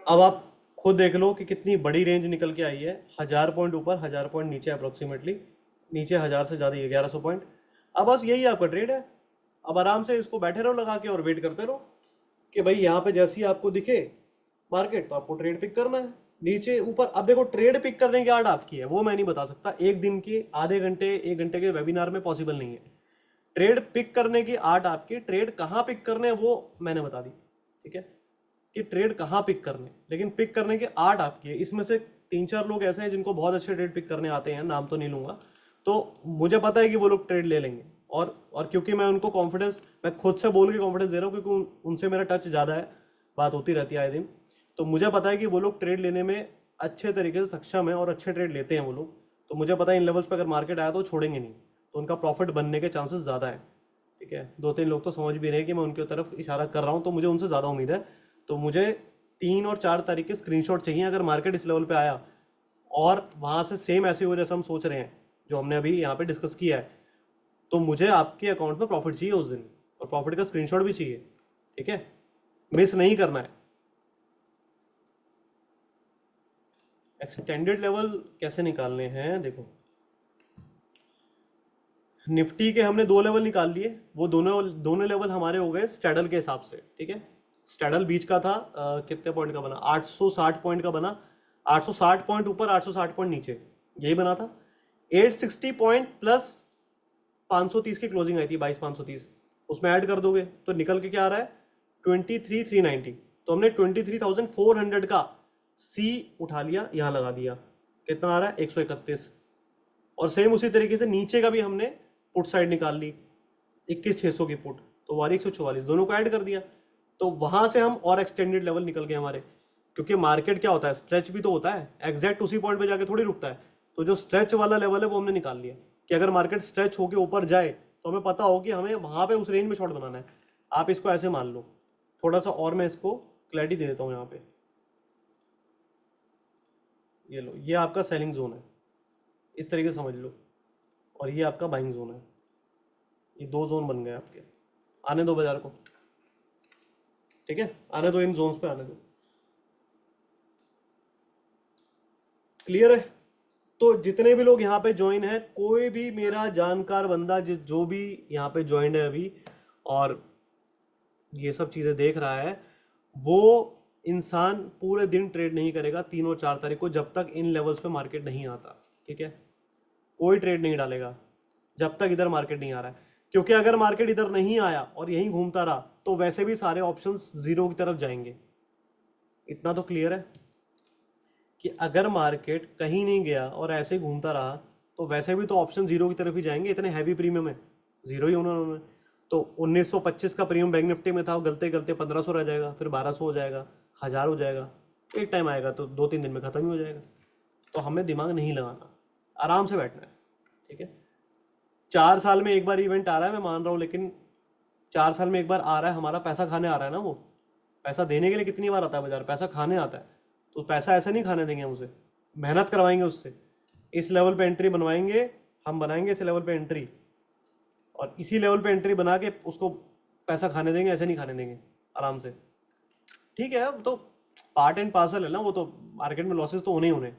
अब आप खुद देख लो कि कितनी बड़ी रेंज निकल के आई है, 1000 पॉइंट ऊपर 1000 पॉइंट नीचे अप्रोक्सीमेटली, नीचे 1000 से ज्यादा, 1100 पॉइंट। अब बस यही आपका ट्रेड है, अब आराम से इसको बैठे रहो लगा के और वेट करते रहो कि भाई यहाँ पे जैसे ही आपको दिखे मार्केट तो आपको ट्रेड पिक करना है, नीचे ऊपर। अब देखो ट्रेड पिक करने की आर्ट आपकी है, वो मैं नहीं बता सकता, एक दिन की आधे घंटे 1 घंटे के वेबिनार में पॉसिबल नहीं है। ट्रेड पिक करने की आर्ट आपकी, ट्रेड कहाँ पिक करने हैं वो मैंने बता दी, ठीक है, कि ट्रेड कहाँ पिक करने, लेकिन पिक करने की आर्ट आपकी है। इसमें से 3-4 लोग ऐसे हैं जिनको बहुत अच्छे ट्रेड पिक करने आते हैं, नाम तो नहीं लूंगा, तो मुझे पता है कि वो लोग ट्रेड ले लेंगे। और क्योंकि मैं उनको कॉन्फिडेंस, मैं खुद से बोल के कॉन्फिडेंस दे रहा हूँ, क्योंकि उनसे मेरा टच ज़्यादा है, बात होती रहती है आए दिन, तो मुझे पता है कि वो लोग ट्रेड लेने में अच्छे तरीके से सक्षम है और अच्छे ट्रेड लेते हैं वो लोग। तो मुझे पता है इन लेवल्स पर अगर मार्केट आया तो छोड़ेंगे नहीं, तो उनका प्रॉफिट बनने के चांसेस ज़्यादा है, ठीक है। 2-3 लोग तो समझ भी रहे हैं कि मैं उनकी तरफ इशारा कर रहा हूँ, तो मुझे उनसे ज़्यादा उम्मीद है। तो मुझे 3 और 4 तारीख के स्क्रीनशॉट चाहिए, अगर मार्केट इस लेवल पे आया और वहां से सेम ऐसे हो जैसे हम सोच रहे हैं, जो हमने अभी यहाँ पे डिस्कस किया है, तो मुझे आपके अकाउंट में प्रॉफिट चाहिए उस दिन, और प्रॉफिट का स्क्रीनशॉट भी चाहिए, ठीक है, मिस नहीं करना है। एक्सटेंडेड लेवल कैसे निकालने हैं, देखो निफ्टी के हमने 2 लेवल निकाल लिए, वो दोनों दोनों लेवल हमारे हो गए स्टैडल के हिसाब से, ठीक है। स्टैडल बीच का था, कितने पॉइंट का बना, 860 पॉइंट का बना, 860 पॉइंट ऊपर 860 पॉइंट नीचे, यही बना था। 860 पॉइंट प्लस 530 की क्लोजिंग आई थी, 22,530, उसमें ऐड कर दोगे तो निकल के क्या आ रहा है 23,390। तो हमने 23,400 का सी उठा लिया, यहां लगा दिया, कितना आ रहा है 131। और सेम उसी तरीके से नीचे का भी हमने पुट साइड निकाल ली, 21,600 की पुट, तो वो आ रही 144, दोनों को ऐड कर दिया। तो वहां से हम और एक्सटेंडेड लेवल निकल गए हमारे, क्योंकि मार्केट क्या होता है, स्ट्रेच भी तो होता है, एग्जैक्ट उसी पॉइंट पे जाके थोड़ी रुकता है। तो जो स्ट्रेच वाला लेवल है वो हमने निकाल लिया, कि अगर मार्केट स्ट्रेच होके ऊपर जाए तो हमें पता हो कि हमें वहां पे उस रेंज में शॉर्ट बनाना है। आप इसको ऐसे मान लो, थोड़ा सा और मैं इसको क्लैरिटी दे देता हूँ यहाँ पे, ये लो, ये आपका सेलिंग जोन है, इस तरीके से समझ लो, और ये आपका बाइंग जोन है, ये 2 जोन बन गए आपके। आने दो बाजार को, ठीक है, आने दो, इन जोन्स पे आने दो, क्लियर है। तो जितने भी लोग यहाँ पे ज्वाइन है, कोई भी मेरा जानकार बंदा जो भी यहाँ पे ज्वाइन है अभी और ये सब चीजें देख रहा है, वो इंसान पूरे दिन ट्रेड नहीं करेगा 3 और 4 तारीख को, जब तक इन लेवल्स पे मार्केट नहीं आता, ठीक है। कोई ट्रेड नहीं डालेगा जब तक इधर मार्केट नहीं आ रहा है, क्योंकि अगर मार्केट इधर नहीं आया और यहीं घूमता रहा तो वैसे भी सारे ऑप्शंस जीरो की तरफ जाएंगे। इतना तो क्लियर है कि अगर मार्केट कहीं नहीं गया और ऐसे ही घूमता रहा तो वैसे भी तो ऑप्शन जीरो की तरफ ही जाएंगे, इतने हैवी प्रीमियम है, जीरो ही उन्होंने। तो 1925 का प्रीमियम बैंक निफ्टी में था, वो गलते गलते 1500 रह जाएगा, फिर 1200 हो जाएगा, 1000 हो जाएगा, एक टाइम आएगा तो 2-3 दिन में खत्म ही हो जाएगा। तो हमें दिमाग नहीं लगाना, आराम से बैठना है, ठीक है। 4 साल में एक बार इवेंट आ रहा है, मैं मान रहा हूँ, लेकिन 4 साल में एक बार आ रहा है, हमारा पैसा खाने आ रहा है ना। वो पैसा देने के लिए कितनी बार आता है बाजार, पैसा खाने आता है। तो पैसा ऐसे नहीं खाने देंगे हम उसे, मेहनत करवाएंगे उससे। इस लेवल पे एंट्री बनवाएंगे, हम बनाएंगे इस लेवल पे एंट्री, और इसी लेवल पे एंट्री बना के उसको पैसा खाने देंगे, ऐसे नहीं खाने देंगे, आराम से। ठीक है, अब तो पार्ट एंड पार्सल है ना, वो तो मार्केट में लॉसेस तो होने ही होने,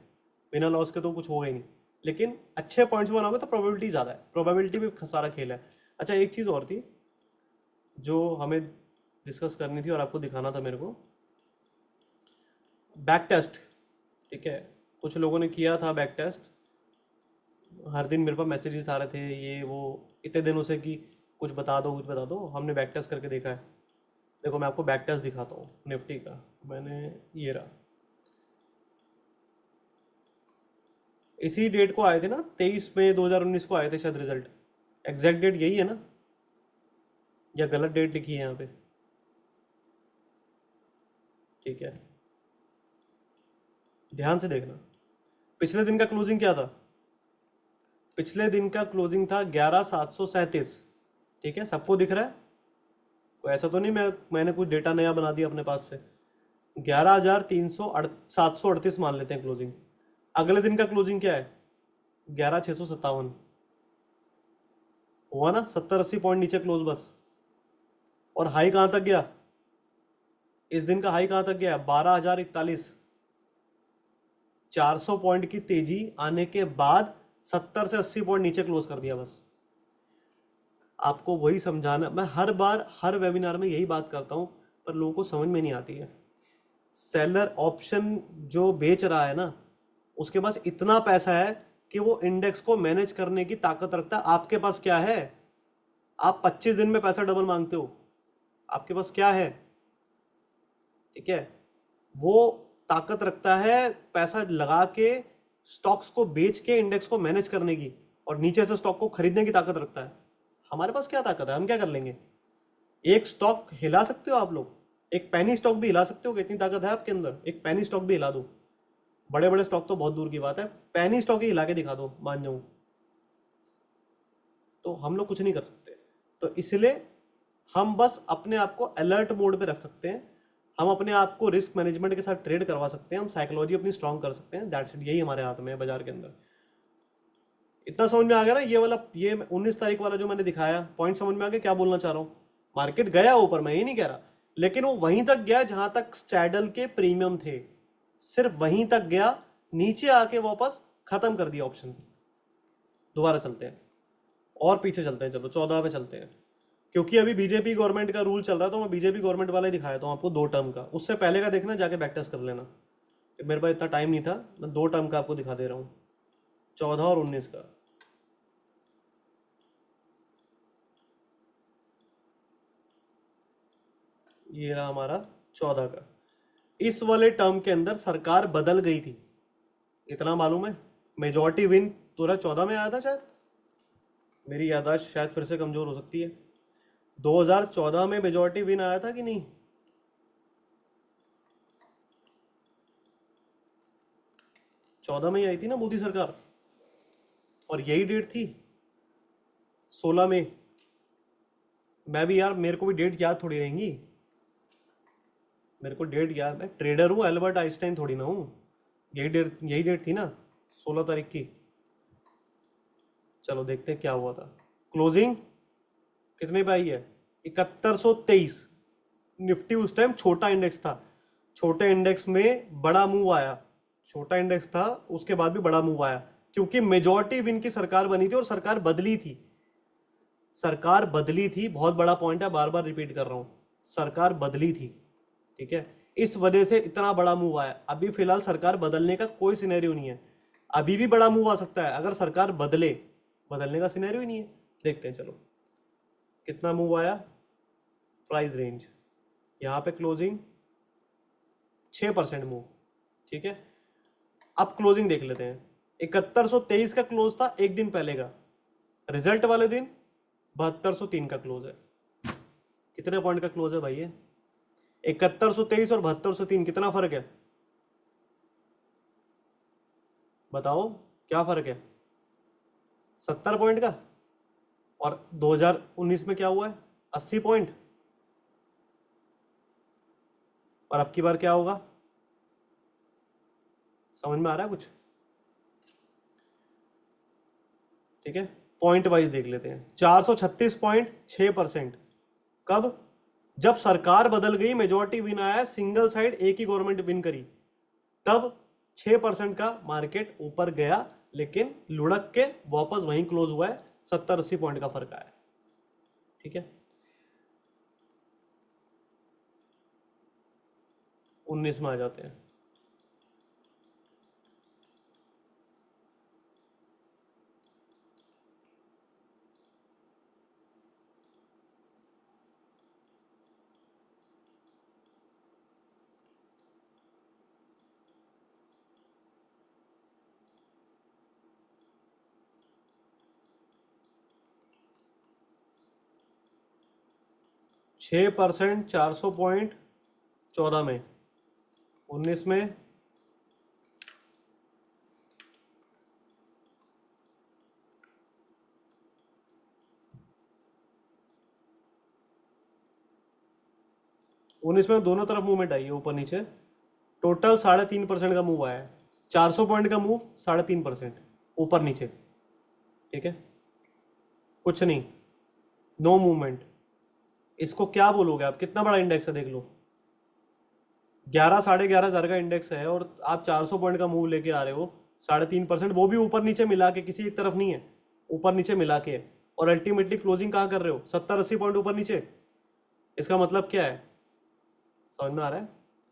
बिना लॉस के तो कुछ होगा ही नहीं। लेकिन अच्छे पॉइंट्स बनाओगे तो प्रोबेबिलिटी ज़्यादा है, प्रोबेबिलिटी भी सारा खेल है। अच्छा, एक चीज़ और थी जो हमें डिस्कस करनी थी और आपको दिखाना था मेरे को, बैक टेस्ट। ठीक है, कुछ लोगों ने किया था बैक टेस्ट, हर दिन मेरे पास मैसेजेस आ रहे थे ये वो इतने दिनों से कि कुछ बता दो कुछ बता दो। हमने बैक टेस्ट करके देखा है। देखो मैं आपको बैक टेस्ट दिखाता हूँ निफ्टी का। मैंने ये रहा, इसी डेट को आए थे ना, 23 मई 2019 को आए थे शायद रिजल्ट। एग्जैक्ट डेट यही है ना, या गलत डेट लिखी है यहाँ पे? ठीक है, ध्यान से देखना। पिछले दिन का क्लोजिंग क्या था? पिछले दिन का क्लोजिंग था 11,737। ठीक है, सबको दिख रहा है? कोई ऐसा तो नहीं मैंने कुछ डेटा नया बना दिया अपने पास से। 11,738 मान लेते हैं क्लोजिंग। अगले दिन का क्लोजिंग क्या है? 11,657। हुआ ना, 70-80 पॉइंट नीचे क्लोज बस। और हाई कहां तक गया? इस दिन का हाई कहां तक गया? 12,041। 400 पॉइंट की तेजी आने के बाद 70 से 80 पॉइंट नीचे क्लोज कर दिया बस। आपको वही समझाना, मैं हर बार हर वेबिनार में यही बात करता हूं, पर लोगों को समझ में नहीं आती है। सेलर ऑप्शन जो बेच रहा है ना, उसके पास इतना पैसा है कि वो इंडेक्स को मैनेज करने की ताकत रखता है। आपके पास क्या है? आप 25 दिन में पैसा डबल मांगते हो, आपके पास क्या है? ठीक है, वो ताकत रखता है पैसा लगा के स्टॉक्स को बेच के इंडेक्स को मैनेज करने की, और नीचे से स्टॉक को खरीदने की ताकत रखता है। हमारे पास क्या ताकत है? हम क्या कर लेंगे? एक स्टॉक हिला सकते हो आप लोग? एक पैनी स्टॉक भी हिला सकते हो? कितनी ताकत है आपके अंदर? एक पैनी स्टॉक भी हिला दो। बड़े बड़े स्टॉक तो बहुत दूर की बात है, पैनी स्टॉक ही हिला के दिखा दो, मान जाऊं। तो हम लोग कुछ नहीं कर सकते। तो इसलिए हम बस अपने आप को अलर्ट मोड पे रख सकते हैं, हम अपने आप को रिस्क मैनेजमेंट के साथ ट्रेड करवा सकते हैं, हम साइकोलॉजी अपनी स्ट्रांग कर सकते हैं। दैट्स इट, यही हमारे हाथ में है बाजार के अंदर। इतना समझ में आ गया ना? ये वाला, ये 19 तारीख वाला जो मैंने दिखाया पॉइंट, समझ में आ गया क्या बोलना चाह रहा हूँ? मार्केट गया ऊपर, मैं ये नहीं कह रहा, लेकिन वो वहीं तक गया जहां तक स्ट्रैडल के प्रीमियम थे, सिर्फ वहीं तक गया। नीचे आके वापस खत्म कर दिया ऑप्शन। दोबारा चलते हैं और पीछे चलते हैं, चलो 14 पे चलते हैं, क्योंकि अभी बीजेपी गवर्नमेंट का रूल चल रहा है, तो मैं बीजेपी गवर्नमेंट वाला ही दिखाया था आपको 2 टर्म का। उससे पहले का देखना, जाके बैक टेस्ट कर लेना। मेरे पास इतना टाइम नहीं था, मैं 2 टर्म का आपको दिखा दे रहा हूँ, 14 और 19 का। ये रहा हमारा 14 का। इस वाले टर्म के अंदर सरकार बदल गई थी, इतना मालूम है। मेजॉरिटी विन 2014 में आया था शायद, मेरी याददाश्त शायद फिर से कमजोर हो सकती है। 2014 में मेजॉरिटी विन आया था कि नहीं? 14 में ही आई थी ना मोदी सरकार, और यही डेट थी 16 में। मैं भी यार, मेरे को भी डेट याद थोड़ी रहेंगी, मेरे को डेट याद, मैं ट्रेडर हूँ, एल्बर्ट आइंस्टाइन थोड़ी ना हूँ। यही डेट थी ना, 16 तारीख की। चलो देखते हैं क्या हुआ था। क्लोजिंग कितने पे आई है? 7123। निफ्टी उस टाइम छोटा इंडेक्स था, छोटे इंडेक्स में बड़ा मूव आया। छोटा इंडेक्स था, उसके बाद भी बड़ा मूव आया, क्योंकि मेजॉरिटी विन की सरकार बनी थी और सरकार बदली थी। सरकार बदली थी, बहुत बड़ा पॉइंट है, बार बार रिपीट कर रहा हूं, सरकार बदली थी। ठीक है, इस वजह से इतना बड़ा मूव आया। अभी फिलहाल सरकार बदलने का कोई सिनेरियो नहीं है, अभी भी बड़ा मूव आ सकता है अगर सरकार बदले, बदलने का सिनेरियो ही नहीं है। देखते हैं चलो कितना मूव आया। प्राइस रेंज, यहां पे क्लोजिंग 6% मूव। ठीक है, अब क्लोजिंग देख लेते हैं। 7123 का क्लोज था एक दिन पहले का, रिजल्ट वाले दिन 7203 का क्लोज है। कितने पॉइंट का क्लोज है भाई ये? 7123 और 7203, कितना फर्क है? बताओ क्या फर्क है? 70 पॉइंट का। और 2019 में क्या हुआ है? 80 पॉइंट। और अब की बार क्या होगा? समझ में आ रहा है कुछ? ठीक है, पॉइंट वाइज देख लेते हैं। 436.6%। कब? जब सरकार बदल गई, मेजोरिटी विन आया, सिंगल साइड एक ही गवर्नमेंट विन करी, तब 6% का मार्केट ऊपर गया, लेकिन लुढ़क के वापस वहीं क्लोज हुआ है, 70-80 पॉइंट का फर्क आया। ठीक है, 19 में आ जाते हैं। छह परसेंट 400 पॉइंट 14 में, 19 में 19 में दोनों तरफ मूवमेंट आई है, ऊपर नीचे। टोटल 3.5% का मूव आया है। 400 पॉइंट का मूव 3.5% ऊपर नीचे। ठीक है, कुछ नहीं, नो मूवमेंट। इसको क्या बोलोगे आप? कितना बड़ा इंडेक्स है देख लो, 11-11.5 हजार का इंडेक्स है, और आप 400 पॉइंट का मूव लेके आ रहे हो 3.5%, वो भी ऊपर नीचे मिला के, किसी एक तरफ नहीं है, ऊपर नीचे मिला के। और अल्टीमेटली क्लोजिंग कहां कर रहे हो? 70-80 पॉइंट ऊपर नीचे। इसका मतलब क्या है? समझ में आ रहा है?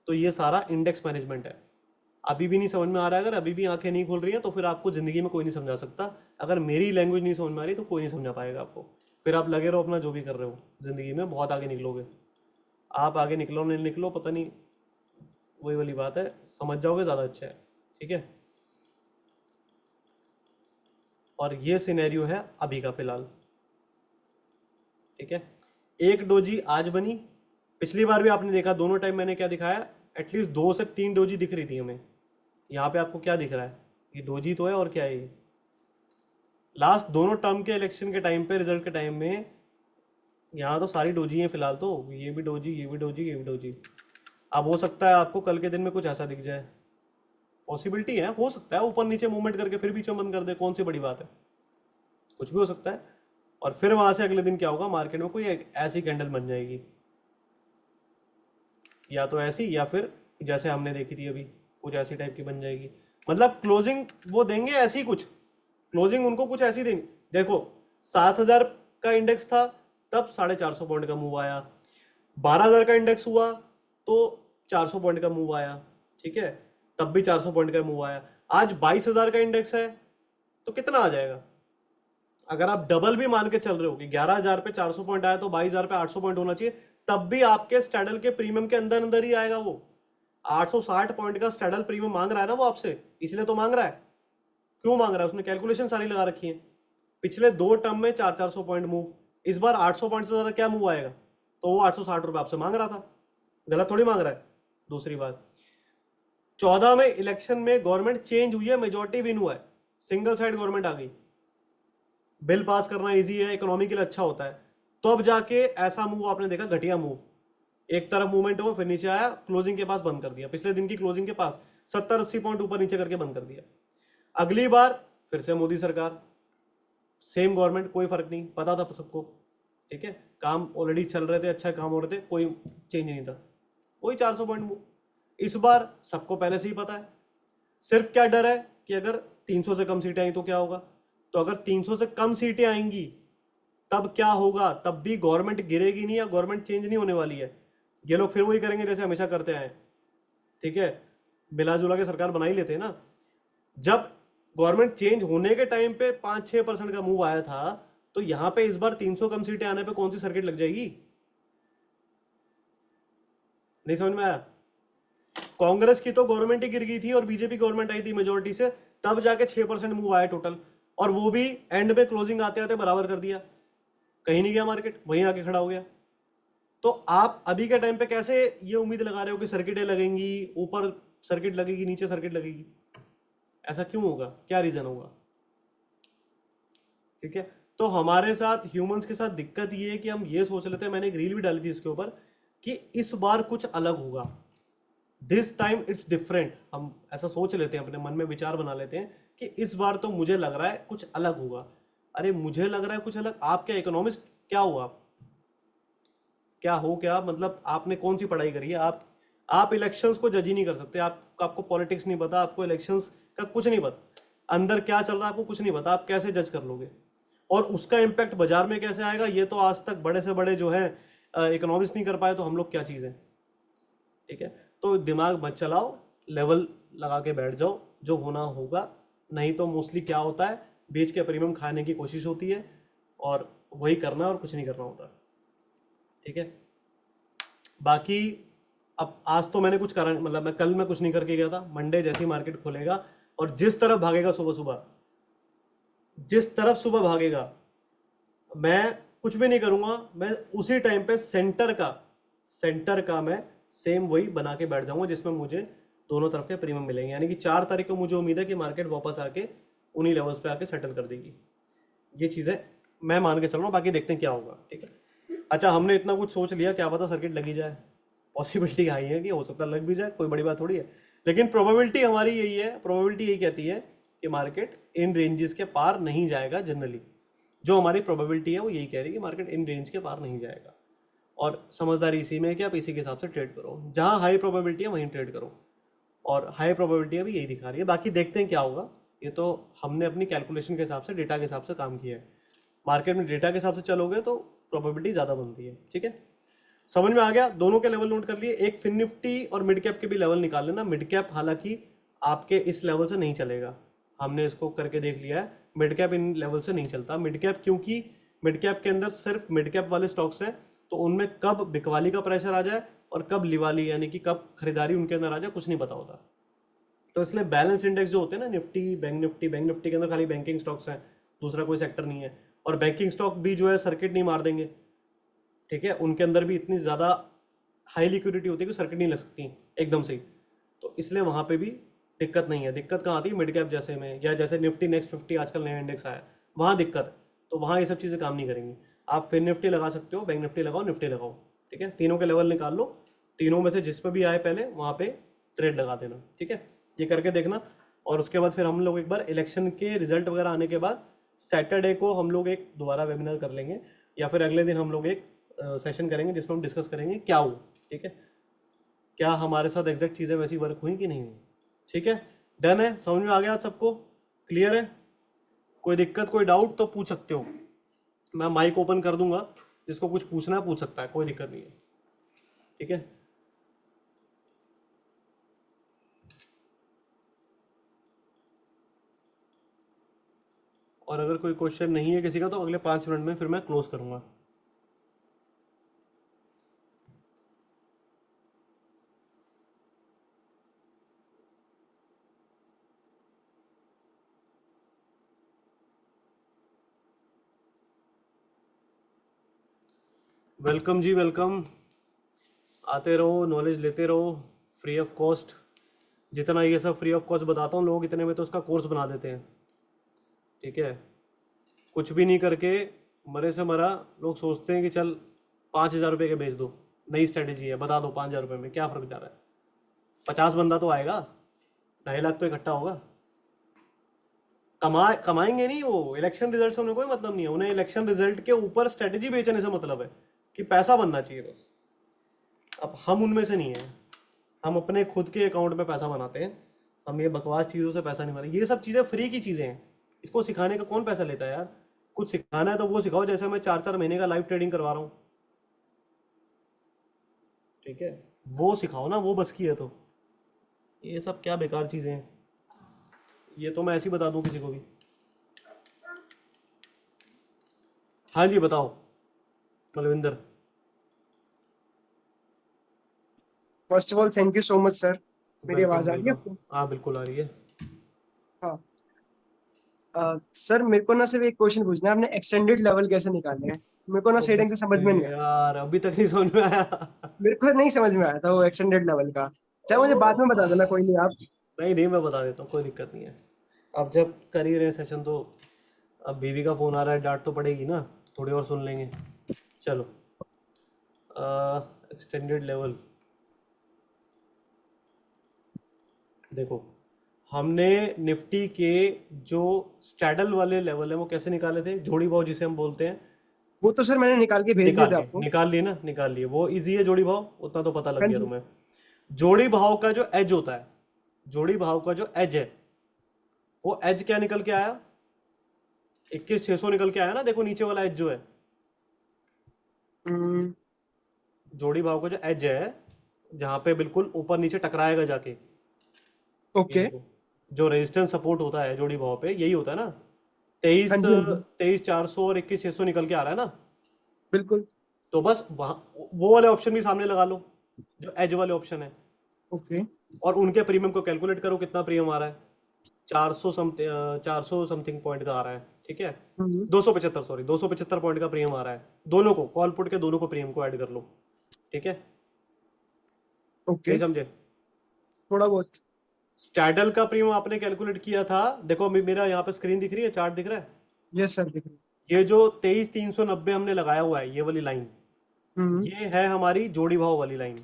तो ये सारा इंडेक्स मैनेजमेंट है। अभी भी नहीं समझ में आ रहा है? अगर अभी भी आंखें नहीं खुल रही है, तो फिर आपको जिंदगी में कोई नहीं समझा सकता। अगर मेरी लैंग्वेज नहीं समझ में आ रही तो कोई नहीं समझा पाएगा आपको। फिर आप लगे रहो अपना जो भी कर रहे हो, जिंदगी में बहुत आगे निकलोगे। आप आगे निकलो नहीं निकलो पता नहीं, वही वाली बात है, समझ जाओगे ज्यादा अच्छा है। ठीक है, और ये सिनेरियो है अभी का फिलहाल। ठीक है, एक डोजी आज बनी, पिछली बार भी आपने देखा, दोनों टाइम मैंने क्या दिखाया, एटलीस्ट 2 से 3 डोजी दिख रही थी हमें। यहाँ पे आपको क्या दिख रहा है? ये डोजी तो है, और क्या है ये? लास्ट दोनों टर्म के इलेक्शन के टाइम पे, रिजल्ट के टाइम में, यहाँ तो सारी डोजी हैं फिलहाल। तो ये भी डोजी, ये भी डोजी, ये भी डोजी। अब हो सकता है आपको कल के दिन में कुछ ऐसा दिख जाए, पॉसिबिलिटी है, हो सकता है ऊपर नीचे मूवमेंट करके फिर बीच में बंद कर दे, कौन सी बड़ी बात है, कुछ भी हो सकता है। और फिर वहां से अगले दिन क्या होगा, मार्केट में कोई ऐसी कैंडल बन जाएगी, या तो ऐसी, या फिर जैसे हमने देखी थी अभी, कुछ ऐसी टाइप की बन जाएगी। मतलब क्लोजिंग वो देंगे ऐसी, कुछ क्लोजिंग उनको कुछ ऐसी देंगे। देखो, 7,000 का इंडेक्स था, तब 450 पॉइंट का मूव आया। 12,000 का इंडेक्स हुआ तो 400 पॉइंट का मूव आया। ठीक है, तब भी 400 पॉइंट का मूव आया। आज 22,000 का इंडेक्स है, तो कितना आ जाएगा? अगर आप डबल भी मान के चल रहे हो कि 11,000 पे 400 पॉइंट आया, तो 22,000 पे 800 पॉइंट होना चाहिए, तब भी आपके स्टैडल के प्रीमियम के अंदर अंदर ही आएगा वो। 860 पॉइंट का स्टैडल प्रीमियम मांग रहा है ना वो आपसे, इसलिए तो मांग रहा है। क्यों मांग रहा है? उसने कैलकुलेशन सारी लगा रखी है। पिछले दो टर्म में 400 पॉइंट मूव, इस बार 800 पॉइंट से ज्यादा क्या मूव आएगा? तो वो 860 रुपए आपसे मांग रहा था, गलत थोड़ी मांग रहा है। दूसरी बात, 14 में इलेक्शन में गवर्नमेंट चेंज हुई है, मेजोरिटी विन हुआ है, सिंगल साइड गवर्नमेंट आ गई, बिल पास करना इजी है, इकोनॉमी के लिए अच्छा होता है, तो अब जाके ऐसा मूव आपने देखा, घटिया मूव। एक तरफ मूवमेंट हो, फिर नीचे आया, क्लोजिंग के पास बंद कर दिया, पिछले दिन की क्लोजिंग के पास 70-80 पॉइंट ऊपर नीचे करके बंद कर दिया। अगली बार फिर से मोदी सरकार, सेम गवर्नमेंट, कोई फर्क नहीं, पता था सबको। ठीक है, काम ऑलरेडी चल रहे थे, अच्छा काम हो रहे थे, कोई चेंज नहीं था, वही 400 पॉइंट मूव। इस बार सबको पहले से ही पता है, सिर्फ क्या डर है कि अगर 300 से कम सीटें आई तो क्या होगा। तो अगर 300 से कम सीटें आएंगी तब क्या होगा? तब भी गवर्नमेंट गिरेगी नहीं, या गवर्नमेंट चेंज नहीं होने वाली है। ये लोग फिर वही करेंगे जैसे हमेशा करते आए। ठीक है, मिला जुला के सरकार बना ही लेते हैं ना। जब गवर्नमेंट चेंज होने के टाइम पे 5-6% का मूव आया था, तो यहां पे इस बार 300 कम सीटें आने पे कौन सी सर्किट लग जाएगी? नहीं समझ में आया? कांग्रेस की तो गवर्नमेंट ही गिर गई थी, और बीजेपी गवर्नमेंट आई थी मेजोरिटी से, तब जाके 6% मूव आया टोटल, और वो भी एंड पे क्लोजिंग आते आते बराबर कर दिया, कहीं नहीं गया मार्केट, वहीं आके खड़ा हो गया। तो आप अभी के टाइम पे कैसे ये उम्मीद लगा रहे हो कि सर्किटें लगेंगी, ऊपर सर्किट लगेगी, नीचे सर्किट लगेगी? ऐसा क्यों होगा? क्या रीजन होगा? ठीक है। तो हमारे साथ ह्यूमंस के साथ दिक्कत ये है कि हम ये सोच लेते हैं, मैंने एक रील भी डाली थी इसके ऊपर, कि इस बार कुछ अलग होगा, दिस टाइम इट्स डिफरेंट। हम ऐसा सोच लेते हैं, अपने मन में विचार बना लेते हैं कि इस बार तो मुझे लग रहा है कुछ अलग होगा। अरे मुझे लग रहा है कुछ अलग, आप क्या इकोनॉमिस्ट क्या हुआ, क्या हो क्या, मतलब आपने कौन सी पढ़ाई करी है? आप इलेक्शंस को जज ही नहीं कर सकते। आपको पॉलिटिक्स नहीं पता, आपको इलेक्शंस का कुछ नहीं पता, अंदर क्या चल रहा है आपको कुछ नहीं पता, आप कैसे जज कर लोगे? और उसका इम्पैक्ट बाजार में कैसे आएगा, ये तो आज तक बड़े से बड़े जो है इकोनॉमिस्ट नहीं कर पाए, तो हम लोग क्या चीज़ है? ठीक है। तो दिमाग मत चलाओ, लेवल लगा के बैठ जाओ, जो होना होगा। नहीं तो मोस्टली क्या होता है, बेच के प्रीमियम खाने की कोशिश होती है, और वही करना और कुछ नहीं करना होता। ठीक है। बाकी अब आज तो मैंने कुछ करा, मतलब मैं कुछ नहीं करके गया था। मंडे जैसे ही मार्केट खुलेगा और जिस तरफ भागेगा सुबह सुबह, जिस तरफ सुबह भागेगा, मैं कुछ भी नहीं करूंगा, मैं उसी टाइम पे सेंटर का मैं सेम वही बना के बैठ जाऊंगा, जिसमें मुझे दोनों तरफ के प्रीमियम मिलेंगे। यानी कि 4 तारीख को मुझे उम्मीद है कि मार्केट वापस आके उन्हीं लेवल्स पे आके सेटल कर देगी। ये चीजें मैं मान के चल रहा हूँ, बाकी देखते हैं क्या होगा। ठीक है। अच्छा, हमने इतना कुछ सोच लिया, क्या पता सर्किट लगी जाए, पॉसिबिलिटी हाई है कि हो सकता है लग भी जाए, कोई बड़ी बात थोड़ी है। लेकिन प्रोबेबिलिटी हमारी यही है, प्रोबेबिलिटी यही कहती है कि मार्केट इन रेंजेस के पार नहीं जाएगा। जनरली जो हमारी प्रोबेबिलिटी है वो यही कह रही है कि मार्केट इन रेंज के पार नहीं जाएगा। और समझदारी इसी में है कि आप इसी के हिसाब से ट्रेड करो, जहां हाई प्रोबेबिलिटी है वहीं ट्रेड करो, और हाई प्रोबेबिलिटी अभी यही दिखा रही है। बाकी देखते हैं क्या होगा। ये तो हमने अपनी कैलकुलेशन के हिसाब से, डेटा के हिसाब से काम किया है। मार्केट में डेटा के हिसाब से चलोगे तो प्रोबेबिलिटी ज्यादा बनती है। ठीक है। समझ में आ गया? दोनों के लेवल नोट कर लिए। एक फिन निफ्टी और मिड कैप के भी लेवल निकाल लेना। मिड कैप हालांकि आपके इस लेवल से नहीं चलेगा, हमने इसको करके देख लिया है। मिड कैप इन लेवल से नहीं चलता। मिड कैप क्योंकि मिड कैप के अंदर सिर्फ मिड कैप वाले स्टॉक्स हैं, तो उनमें कब बिकवाली का प्रेशर आ जाए और कब लिवाली यानी कि कब खरीदारी उनके अंदर आ जाए, कुछ नहीं पता होता। तो इसलिए बैलेंस इंडेक्स जो होते हैं ना, निफ्टी, बैंक निफ्टी के अंदर खाली बैंकिंग स्टॉक्स हैं, दूसरा कोई सेक्टर नहीं है। और बैंकिंग स्टॉक भी जो है सर्किट नहीं मार देंगे। ठीक है। उनके अंदर भी इतनी ज्यादा हाई लिक्विडिटी होती है कि सर्किट नहीं लग सकती एकदम से ही। तो इसलिए वहां पे भी दिक्कत नहीं है। दिक्कत कहाँ आती है? मिड कैप जैसे में, या जैसे निफ्टी नेक्स्ट 50 आजकल नया इंडेक्स आया, वहां दिक्कत है। तो वहां ये सब चीजें काम नहीं करेंगी। आप फिर निफ्टी लगा सकते हो, बैंक निफ्टी लगाओ, निफ्टी लगाओ। ठीक है। तीनों के लेवल निकाल लो, तीनों में से जिस पे भी आए पहले वहां पे ट्रेड लगा देना। ठीक है। ये करके देखना। और उसके बाद फिर हम लोग एक बार इलेक्शन के रिजल्ट वगैरह आने के बाद सैटरडे को हम लोग एक दोबारा वेबिनार कर लेंगे, या फिर अगले दिन हम लोग एक सेशन करेंगे जिसमें हम डिस्कस करेंगे क्या हुआ। ठीक है। क्या हमारे साथ एग्जैक्ट चीजें वैसी वर्क हुई कि नहीं हुई। ठीक है। डन है? समझ में आ गया सबको? क्लियर है? कोई दिक्कत, कोई डाउट तो पूछ सकते हो। मैं माइक ओपन कर दूंगा, जिसको कुछ पूछना है पूछ सकता है, कोई दिक्कत नहीं है। ठीक है। और अगर कोई क्वेश्चन नहीं है किसी का, तो अगले 5 मिनट में फिर मैं क्लोज करूंगा। वेलकम जी, वेलकम। आते रहो, नॉलेज लेते रहो, फ्री ऑफ कॉस्ट। जितना ये सब फ्री ऑफ कॉस्ट बताता हूँ, लोग इतने में तो उसका कोर्स बना देते हैं। ठीक है। कुछ भी नहीं करके, मरे से मरा, लोग सोचते हैं कि चल 5,000 रुपये के बेच दो, नई स्ट्रेटेजी है, बता दो 5,000 रुपये में क्या फर्क जा रहा है। 50 बंदा तो आएगा, 2.5 लाख तो इकट्ठा होगा। कमाएंगे नहीं वो, इलेक्शन रिजल्ट से उन्हें कोई मतलब नहीं है। उन्हें इलेक्शन रिजल्ट के ऊपर स्ट्रेटेजी बेचने से मतलब है, कि पैसा बनना चाहिए बस। अब हम उनमें से नहीं है, हम अपने खुद के अकाउंट में पैसा बनाते हैं। हम ये बकवास चीजों से पैसा नहीं बनाते। ये सब चीजें फ्री की चीजें हैं, इसको सिखाने का कौन पैसा लेता है यार? कुछ सिखाना है तो वो सिखाओ, जैसे मैं 4-4 महीने का लाइव ट्रेडिंग करवा रहा हूँ। ठीक है। वो सिखाओ ना, वो बस की है तो। ये सब क्या बेकार चीजें हैं, ये तो मैं ऐसे ही बता दूं किसी को भी। हाँ जी, बताओ Balvinder. First of all thank you so much sir. मेरी वेलकम आवाज आ रही है वेलकम। आपको? हाँ बिल्कुल आ रही है। हाँ। सर मेरे को ना सिर्फ एक क्वेश्चन पूछना है, आपने एक्सटेंडेड लेवल कैसे निकाले हैं? मेरे को ना सही ढंग से समझ में नहीं आया। यार अभी तक नहीं समझ में आया। मेरे को नहीं समझ में आया था वो एक्सटेंडेड लेवल का। चाहे मुझे बाद में ओ, बता देना, कोई नहीं आप। नहीं नहीं, मैं बता देता हूँ, कोई दिक्कत नहीं है। अब जब कर ही रहे सेशन तो अब बीवी का फोन आ रहा है, डांट तो पड़ेगी ना, थोड़ी और सुन लेंगे। चलो, एक्सटेंडेड लेवल देखो, हमने निफ्टी के जो स्टैडल वाले लेवल है वो कैसे निकाले थे, जोड़ी भाव जिसे हम बोलते हैं। वो तो सर मैंने निकाल के भेज दिए निकाल थे लिए, आपको। निकाल लिए ना, निकाल लिए, वो इजी है जोड़ी भाव, उतना तो पता लग हाँ गया जी। तुम्हें। जोड़ी भाव का जो एज होता है, जोड़ी भाव का जो एज है, वो एज क्या निकल के आया, 21,600 निकल के आया ना, देखो नीचे वाला एज जो है, हम्म, जोड़ी भाव का जो एज है, जहां पे बिल्कुल ऊपर नीचे टकराएगा जाके, ये ओके। देखो, जो रेजिस्टेंस सपोर्ट होता है जोड़ी भाव पे, यही होता है ना, हाँ तेईस जी हाँ जी। 23,400 और 21,600 निकल के आ रहा है ना। बिल्कुल। तो बस वो वाले ऑप्शन भी सामने लगा लो, जो एज वाले ऑप्शन है, ओके। और उनके प्रीमियम को कैलकुलेट करो, कितना प्रीमियम आ रहा है। 400 समथिंग पॉइंट का आ रहा है, ठीक है। हम्म। 275, सॉरी, 275 पॉइंट का प्रीमियम आ रहा है, दोनों को कॉल पुट के दोनों को प्रीमियम को ऐड कर लो, ठीक है। ओके। नहीं समझे? थोड़ा बहुत। स्टैडल का प्रीमियम आपने कैलकुलेट किया था, देखो मेरा यहाँ पे स्क्रीन दिख रही है, चार्ट दिख रहा है। यस सर, दिख रही है। ये जो 23,390 हमने लगाया हुआ है, ये वाली लाइन, हम्म। ये है हमारी जोड़ी भाव वाली लाइन,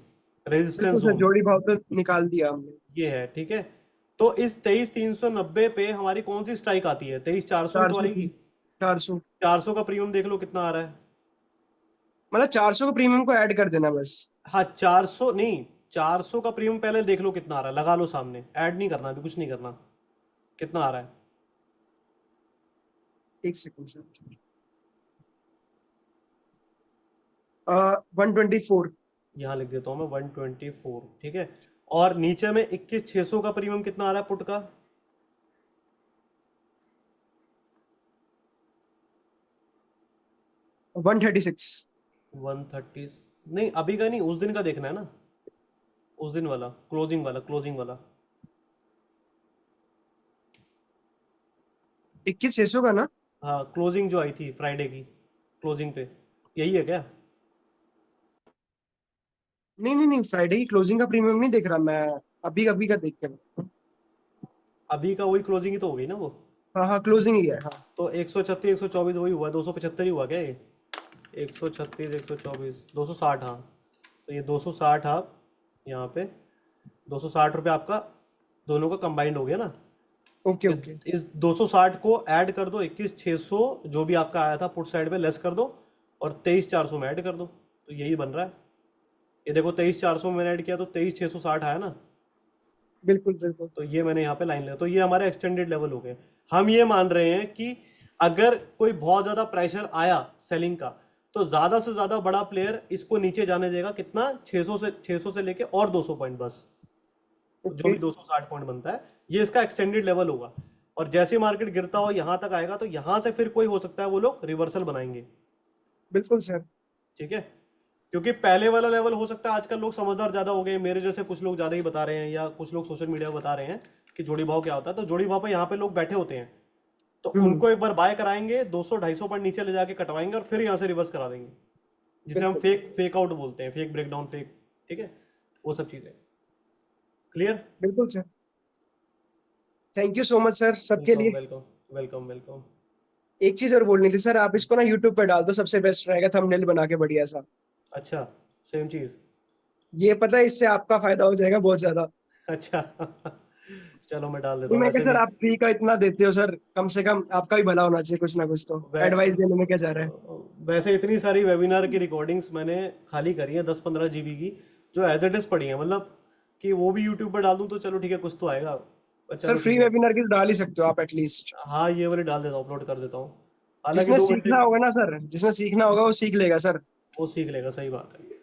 रेजिस्टेंस बिल्कुल सर, जोन, जोड़ी भाव तो निकाल दिया हमने। ये है, ठीक है। तो इस 23,390 पे हमारी कौन सी स्ट्राइक आती है, 23,400 ही चार तो सौ आएगी। 400। 400 का प्रीमियम देख लो कितना आ रहा है। मतलब 400 को प्रीमियम को ऐड कर देना बस। हाँ, 400 नहीं, 400 का प्रीमियम पहले देख लो कितना आ रहा है, लगा लो सामने, ऐड नहीं करना, अभी कुछ नहीं करना, कितना आ रहा है। एक सेकंड सर। 124। यहाँ लिख देता हूँ मैं 124, ठीक है। और नीचे में 21,600 का प्रीमियम कितना आ रहा है पुट का, 136। 130, नहीं अभी का नहीं, उस दिन का देखना है ना, उस दिन वाला, क्लोजिंग वाला, क्लोजिंग वाला। 21,600 का ना? हाँ, क्लोजिंग जो आई थी फ्राइडे की, क्लोजिंग पे, यही है क्या? नहीं नहीं नहीं, फ्राइडे की क्लोजिंग का प्रीमियम नहीं देख रहा मैं। अभी अभी का देख के। अभी का वही क्लोजिंग ही तो हो गई ना वो। हाँ हाँ, क्लोजिंग ही है हाँ। तो 136 124 वही हुआ, 275 ही हुआ क्या ये, 136 124 260, हाँ। तो ये 260 आप यहाँ पे, 260 रुपये आपका दोनों का कंबाइंड हो गया ना। ओके इस ओके। इस 260 को ऐड कर दो, 21,600 जो भी आपका आया था पुट साइड में लेस कर दो, और 23,400 में ऐड कर दो, तो यही बन रहा है। ये देखो, 23,400 में मैंने ऐड किया तो 23,660 आया ना। बिल्कुल बिल्कुल। तो ये मैंने यहाँ पे लाइन लिया, तो ये हमारे एक्सटेंडेड लेवल हो गए। हम ये मान रहे हैं कि अगर कोई बहुत ज्यादा प्रेशर आया सेलिंग का, तो ज्यादा से ज्यादा बड़ा प्लेयर इसको नीचे जाने देगा, कितना, 600 से लेके और 200 पॉइंट बस, जो ओके। भी 260 पॉइंट बनता है, ये इसका एक्सटेंडेड लेवल होगा। और जैसे मार्केट गिरता हो यहां तक आएगा, तो यहां से फिर कोई हो सकता है वो लोग रिवर्सल बनाएंगे, बिल्कुल सर। ठीक है। क्योंकि पहले वाला लेवल हो सकता है, आजकल लोग समझदार ज्यादा हो गए, मेरे जैसे कुछ लोग ज्यादा ही बता रहे हैं, या कुछ लोग सोशल मीडिया पर बता रहे हैं कि जोड़ी भाव क्या होता है, तो जोड़ी भाव पे यहाँ पे लोग बैठे होते हैं, तो हम्म। उनको एक बार बाय कराएंगे, 200 250 पॉइंट नीचे ले जाके कटवाएंगे, और फिर यहाँ से रिवर्स करा देंगे, जिसे हम बिल्कुल फेक फेक आउट बोलते हैं, फेक ब्रेकडाउन, फेक, ठीक है, वो सब चीजें। क्लियर? बिल्कुल sir. Thank you so much sir सबके वेलकम लिए। Welcome, welcome welcome. एक चीज और बोलनी थी सर, आप इसको ना यूट्यूब पे डाल दो, सबसे बेस्ट रहेगा थंबनेल बना के बढ़िया सा। अच्छा, सेम चीज। ये पता है, इससे आपका फायदा हो जाएगा बहुत ज्यादा। अच्छा चलो मैं डाल देता नहीं, हूँ मैं क्या वैसे सर, भी। आप फ्री का इतना देते हो सर, कम से कम आपका भी भला होना चाहिए, कुछ ना कुछ तो वै, एडवाइस देने में क्या जा रहा है। वैसे इतनी सारी वेबिनार की रिकॉर्डिंग्स मैंने खाली करी है, 10-15 GB की, जो एज इट इज पड़ी है, मतलब कि वो भी यूट्यूब पर डाल दूँ तो चलो ठीक है, कुछ तो आएगा, पर सर चलो फ्री ठीक है। वेबिनार की तो डाल ही सकते हो आप एटलीस्ट। हाँ, ये वाली डाल देता हूँ, अपलोड कर देता हूँ, हालांकि जिसने 2 घंटे सीखना होगा ना सर, जिसने सीखना होगा वो सीख लेगा सर। वो सीख लेगा, सही बात है।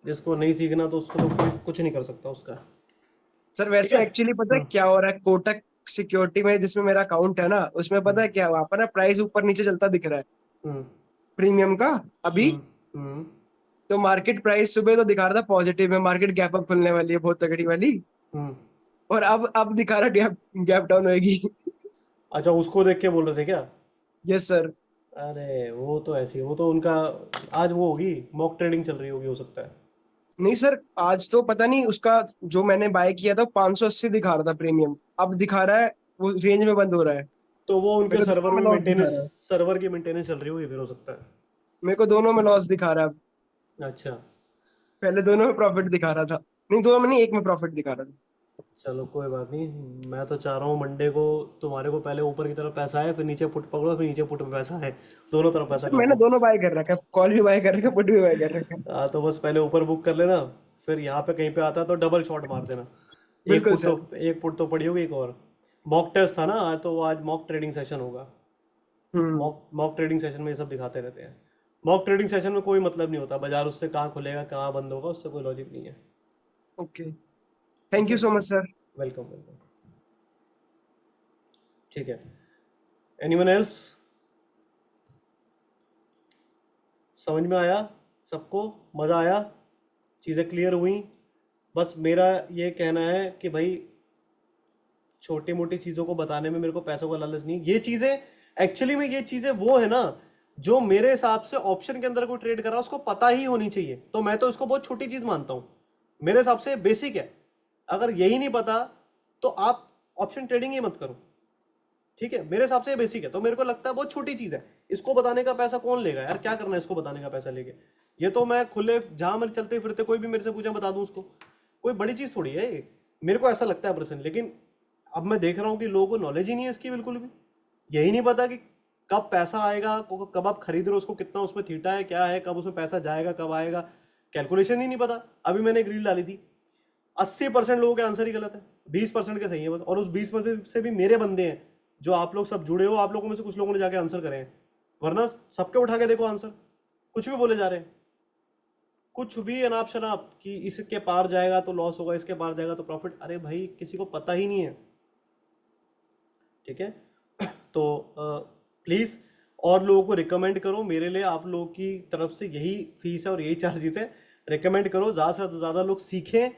जिसको नहीं सीखना तो उसको तो कोई कुछ नहीं कर सकता उसका। सर ठीक वैसे है। एक्चुअली पता है क्या हो रहा है, कोटक सिक्योरिटी में जिसमें मेरा अकाउंट है ना, उसमें पता हम्म है क्या, वहां पर ना प्राइस ऊपर नीचे चलता दिख रहा है हम्म प्रीमियम का अभी। हम्म हम्म तो मार्केट प्राइस सुबह तो दिखा रहा था पॉजिटिव में, मार्केट गैप अप खुलने वाली है बहुत तगड़ी वाली। हम्म। और अब दिखा रहा गैप गैप डाउन होएगी। अच्छा, उसको देख के बोल रहे थे क्या? Yes sir. अरे वो तो ऐसी, वो तो उनका आज वो होगी, मॉक ट्रेडिंग चल रही होगी, हो सकता है। नहीं सर, आज तो पता नहीं उसका, जो मैंने बाय किया था 580 दिखा रहा था प्रीमियम, अब दिखा रहा है वो रेंज में बंद हो रहा है। तो वो उनके मेरे को दोनों में लॉस दिखा रहा है। सर्वर की मेंटेनेंस चल रही होगी, फिर हो सकता है। मेरे को दोनों में लॉस दिखा रहा है अब। अच्छा। पहले दोनों में प्रॉफिट दिखा रहा था। नहीं, दोनों में नहीं, एक में प्रॉफिट दिखा रहा था। चलो कोई बात नहीं, मैं तो चाह रहा हूँ मंडे को तुम्हारे को पहले ऊपर की तरफ पैसा है, फिर नीचे पुट पकड़ो, फिर नीचे पुट में पैसा है, दोनों तरफ पैसा सर मैंने कमाओ। दोनों बाय कर रखा है, कॉल भी बाय कर रखा है, पुट भी बाय कर रखा है। हाँ तो बस पहले ऊपर बुक कर लेना, फिर यहाँ पे कहीं पे आता है तो डबल शॉट मार देना। बिल्कुल सर। एक पुट तो पड़ी होगी एक और। मॉक टेस्ट था ना आज, तो आज मॉक ट्रेडिंग सेशन होगा। हम्म। मॉक ट्रेडिंग सेशन में ये सब दिखाते रहते हैं। मॉक ट्रेडिंग सेशन में कोई मतलब नहीं होता, बाजार उससे कहाँ खुलेगा कहाँ बंद होगा, उससे कोई लॉजिक नहीं है। ओके। ठीक थैंक यू है। सो मच सर। Welcome welcome. ठीक है। Anyone else? समझ में आया सबको? मज़ा आया? चीज़ें क्लियर हुई? बस मेरा ये कहना है कि भाई छोटी मोटी चीज़ों को बताने में मेरे को पैसों का लालच नहीं, ये चीज़ें एक्चुअली में, ये चीज़ें वो है ना जो मेरे हिसाब से ऑप्शन के अंदर कोई ट्रेड कर रहा है उसको पता ही होनी चाहिए, तो मैं तो इसको बहुत छोटी चीज़ मानता हूँ। मेरे हिसाब से बेसिक है। अगर यही नहीं पता तो आप ऑप्शन ट्रेडिंग ही मत करो। ठीक है, मेरे हिसाब से ये बेसिक है, तो मेरे को लगता है बहुत छोटी चीज़ है। इसको बताने का पैसा कौन लेगा यार, क्या करना है इसको बताने का पैसा लेके? ये तो मैं खुले जहां मैं चलते फिरते कोई भी मेरे से पूछे बता दूं उसको, कोई बड़ी चीज़ थोड़ी है ये। मेरे को ऐसा लगता है पर्सन, लेकिन अब मैं देख रहा हूँ कि लोगों को नॉलेज ही नहीं है इसकी बिल्कुल भी। यही नहीं पता कि कब पैसा आएगा, कब आप खरीद रहे हो उसको, कितना उसमें थीटा है क्या है, कब उसमें पैसा जाएगा कब आएगा, कैलकुलेशन ही नहीं पता। अभी मैंने एक रील डाली थी, 80% लोगों के आंसर ही गलत है, 20% के सही है बस, और उस 20% से भी मेरे बंदे हैं जो आप लोग सब जुड़े हो, आप लोगों में से कुछ लोगों ने जाके आंसर करे हैं, वरना सबके उठा के देखो आंसर, कुछ भी बोले जा रहे हैं, कुछ भी अनाप शनाप कि इसके पार जाएगा तो लॉस होगा, इसके पार जाएगा तो प्रॉफिट। अरे भाई किसी को पता ही नहीं है। ठीक है। तो प्लीज और लोगों को रिकमेंड करो, मेरे लिए आप लोगों की तरफ से यही फीस है और यही चार्जेस है। रिकमेंड करो, ज़्यादा से ज़्यादा लोग सीखें,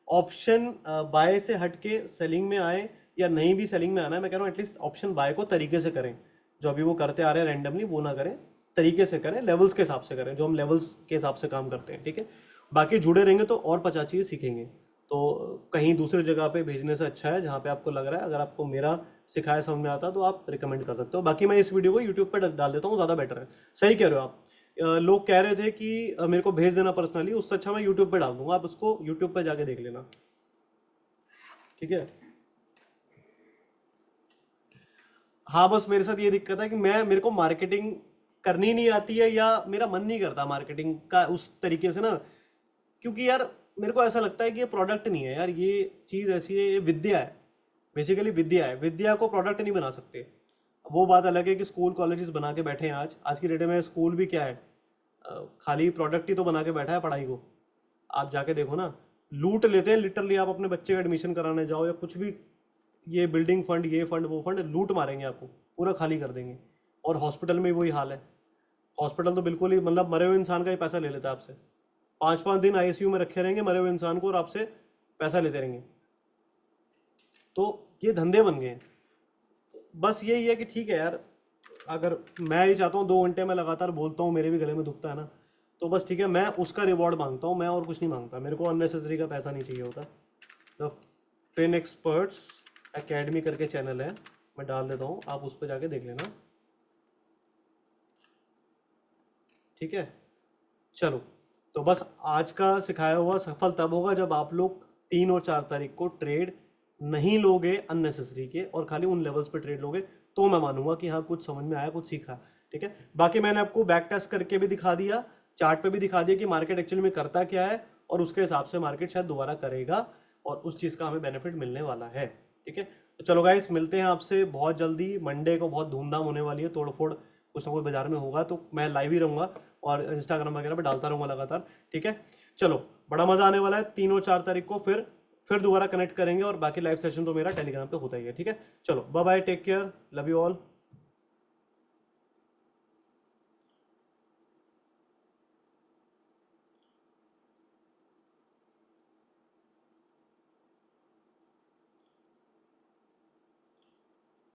ऑप्शन बाय से हटके सेलिंग में आए, या नहीं भी सेलिंग में आना है मैं कह रहा हूँ एटलीस्ट ऑप्शन बाय को तरीके से करें। जो अभी वो करते आ रहे हैं रैंडमली वो ना करें, तरीके से करें, लेवल्स के हिसाब से करें, जो हम लेवल्स के हिसाब से काम करते हैं। ठीक है। बाकी जुड़े रहेंगे तो और 50 चीज़ सीखेंगे। तो कहीं दूसरी जगह पे भेजने से अच्छा है जहाँ पे आपको लग रहा है, अगर आपको मेरा सिखाया समझ में आता तो आप रिकमेंड कर सकते हो। बाकी मैं इस वीडियो को यूट्यूब पर डाल देता हूँ, ज़्यादा बेटर है। सही कह रहे हो आप। लोग कह रहे थे कि मेरे को भेज देना पर्सनली, उससे अच्छा मैं यूट्यूब पे डाल दूंगा, आप उसको यूट्यूब पे जाके देख लेना। ठीक है। हाँ बस मेरे साथ ये दिक्कत है कि मेरे को मार्केटिंग करनी नहीं आती है, या मेरा मन नहीं करता मार्केटिंग का उस तरीके से ना, क्योंकि यार मेरे को ऐसा लगता है कि ये प्रोडक्ट नहीं है यार, ये चीज़ ऐसी है, ये विद्या है। बेसिकली विद्या है, विद्या को प्रोडक्ट नहीं बना सकते। वो बात अलग है कि स्कूल कॉलेजेस बना के बैठे हैं, आज आज की डेट में स्कूल भी क्या है, खाली प्रोडक्ट ही तो बना के बैठा है पढ़ाई को। आप जाके देखो ना, लूट लेते हैं लिटरली। आप अपने बच्चे का एडमिशन कराने जाओ या कुछ भी, ये बिल्डिंग फंड, ये फंड, वो फंड, लूट मारेंगे आपको, पूरा खाली कर देंगे। और हॉस्पिटल में वही हाल है। हॉस्पिटल तो बिल्कुल ही मतलब मरे हुए इंसान का ही पैसा ले लेता है आपसे। 5-5 दिन आईसीयू में रखे रहेंगे मरे हुए इंसान को, और आपसे पैसा लेते रहेंगे। तो ये धंधे बन गए हैं। बस यही है कि ठीक है यार, अगर मैं ही चाहता हूँ 2 घंटे में लगातार बोलता हूँ, मेरे भी गले में दुखता है ना, तो बस ठीक है, मैं उसका रिवॉर्ड मांगता हूँ, मैं और कुछ नहीं मांगता। मेरे को अननेसेसरी का पैसा नहीं चाहिए होता। द फिन एक्सपर्ट्स एकेडमी करके चैनल है, मैं डाल देता हूँ, आप उस पर जाके देख लेना। ठीक है। चलो, तो बस आज का सिखाया हुआ सफल तब होगा जब आप लोग 3 और 4 तारीख को ट्रेड नहीं लोगे अननेसेसरी के, और खाली उन लेवल्स पे ट्रेड लोगे, तो मैं मानूंगा कि हाँ कुछ समझ में आया, कुछ सीखा। ठीक है। बाकी मैंने आपको बैक टेस्ट करके भी दिखा दिया, चार्ट पे भी दिखा दिया कि मार्केट एक्चुअली में करता क्या है, और उसके हिसाब से मार्केट शायद दोबारा करेगा, और उस चीज का हमें बेनिफिट मिलने वाला है। ठीक है। तो चलो गाइस, मिलते हैं आपसे बहुत जल्दी। मंडे को बहुत धूमधाम होने वाली है, तोड़फोड़ कुछ ना कुछ बाजार में होगा, तो मैं लाइव ही रहूंगा और इंस्टाग्राम वगैरह पे डालता रहूंगा लगातार। ठीक है। चलो, बड़ा मजा आने वाला है। 3 और 4 तारीख को फिर दोबारा कनेक्ट करेंगे, और बाकी लाइव सेशन तो मेरा टेलीग्राम पे होता ही है। ठीक है। चलो bye bye, take care, love you all.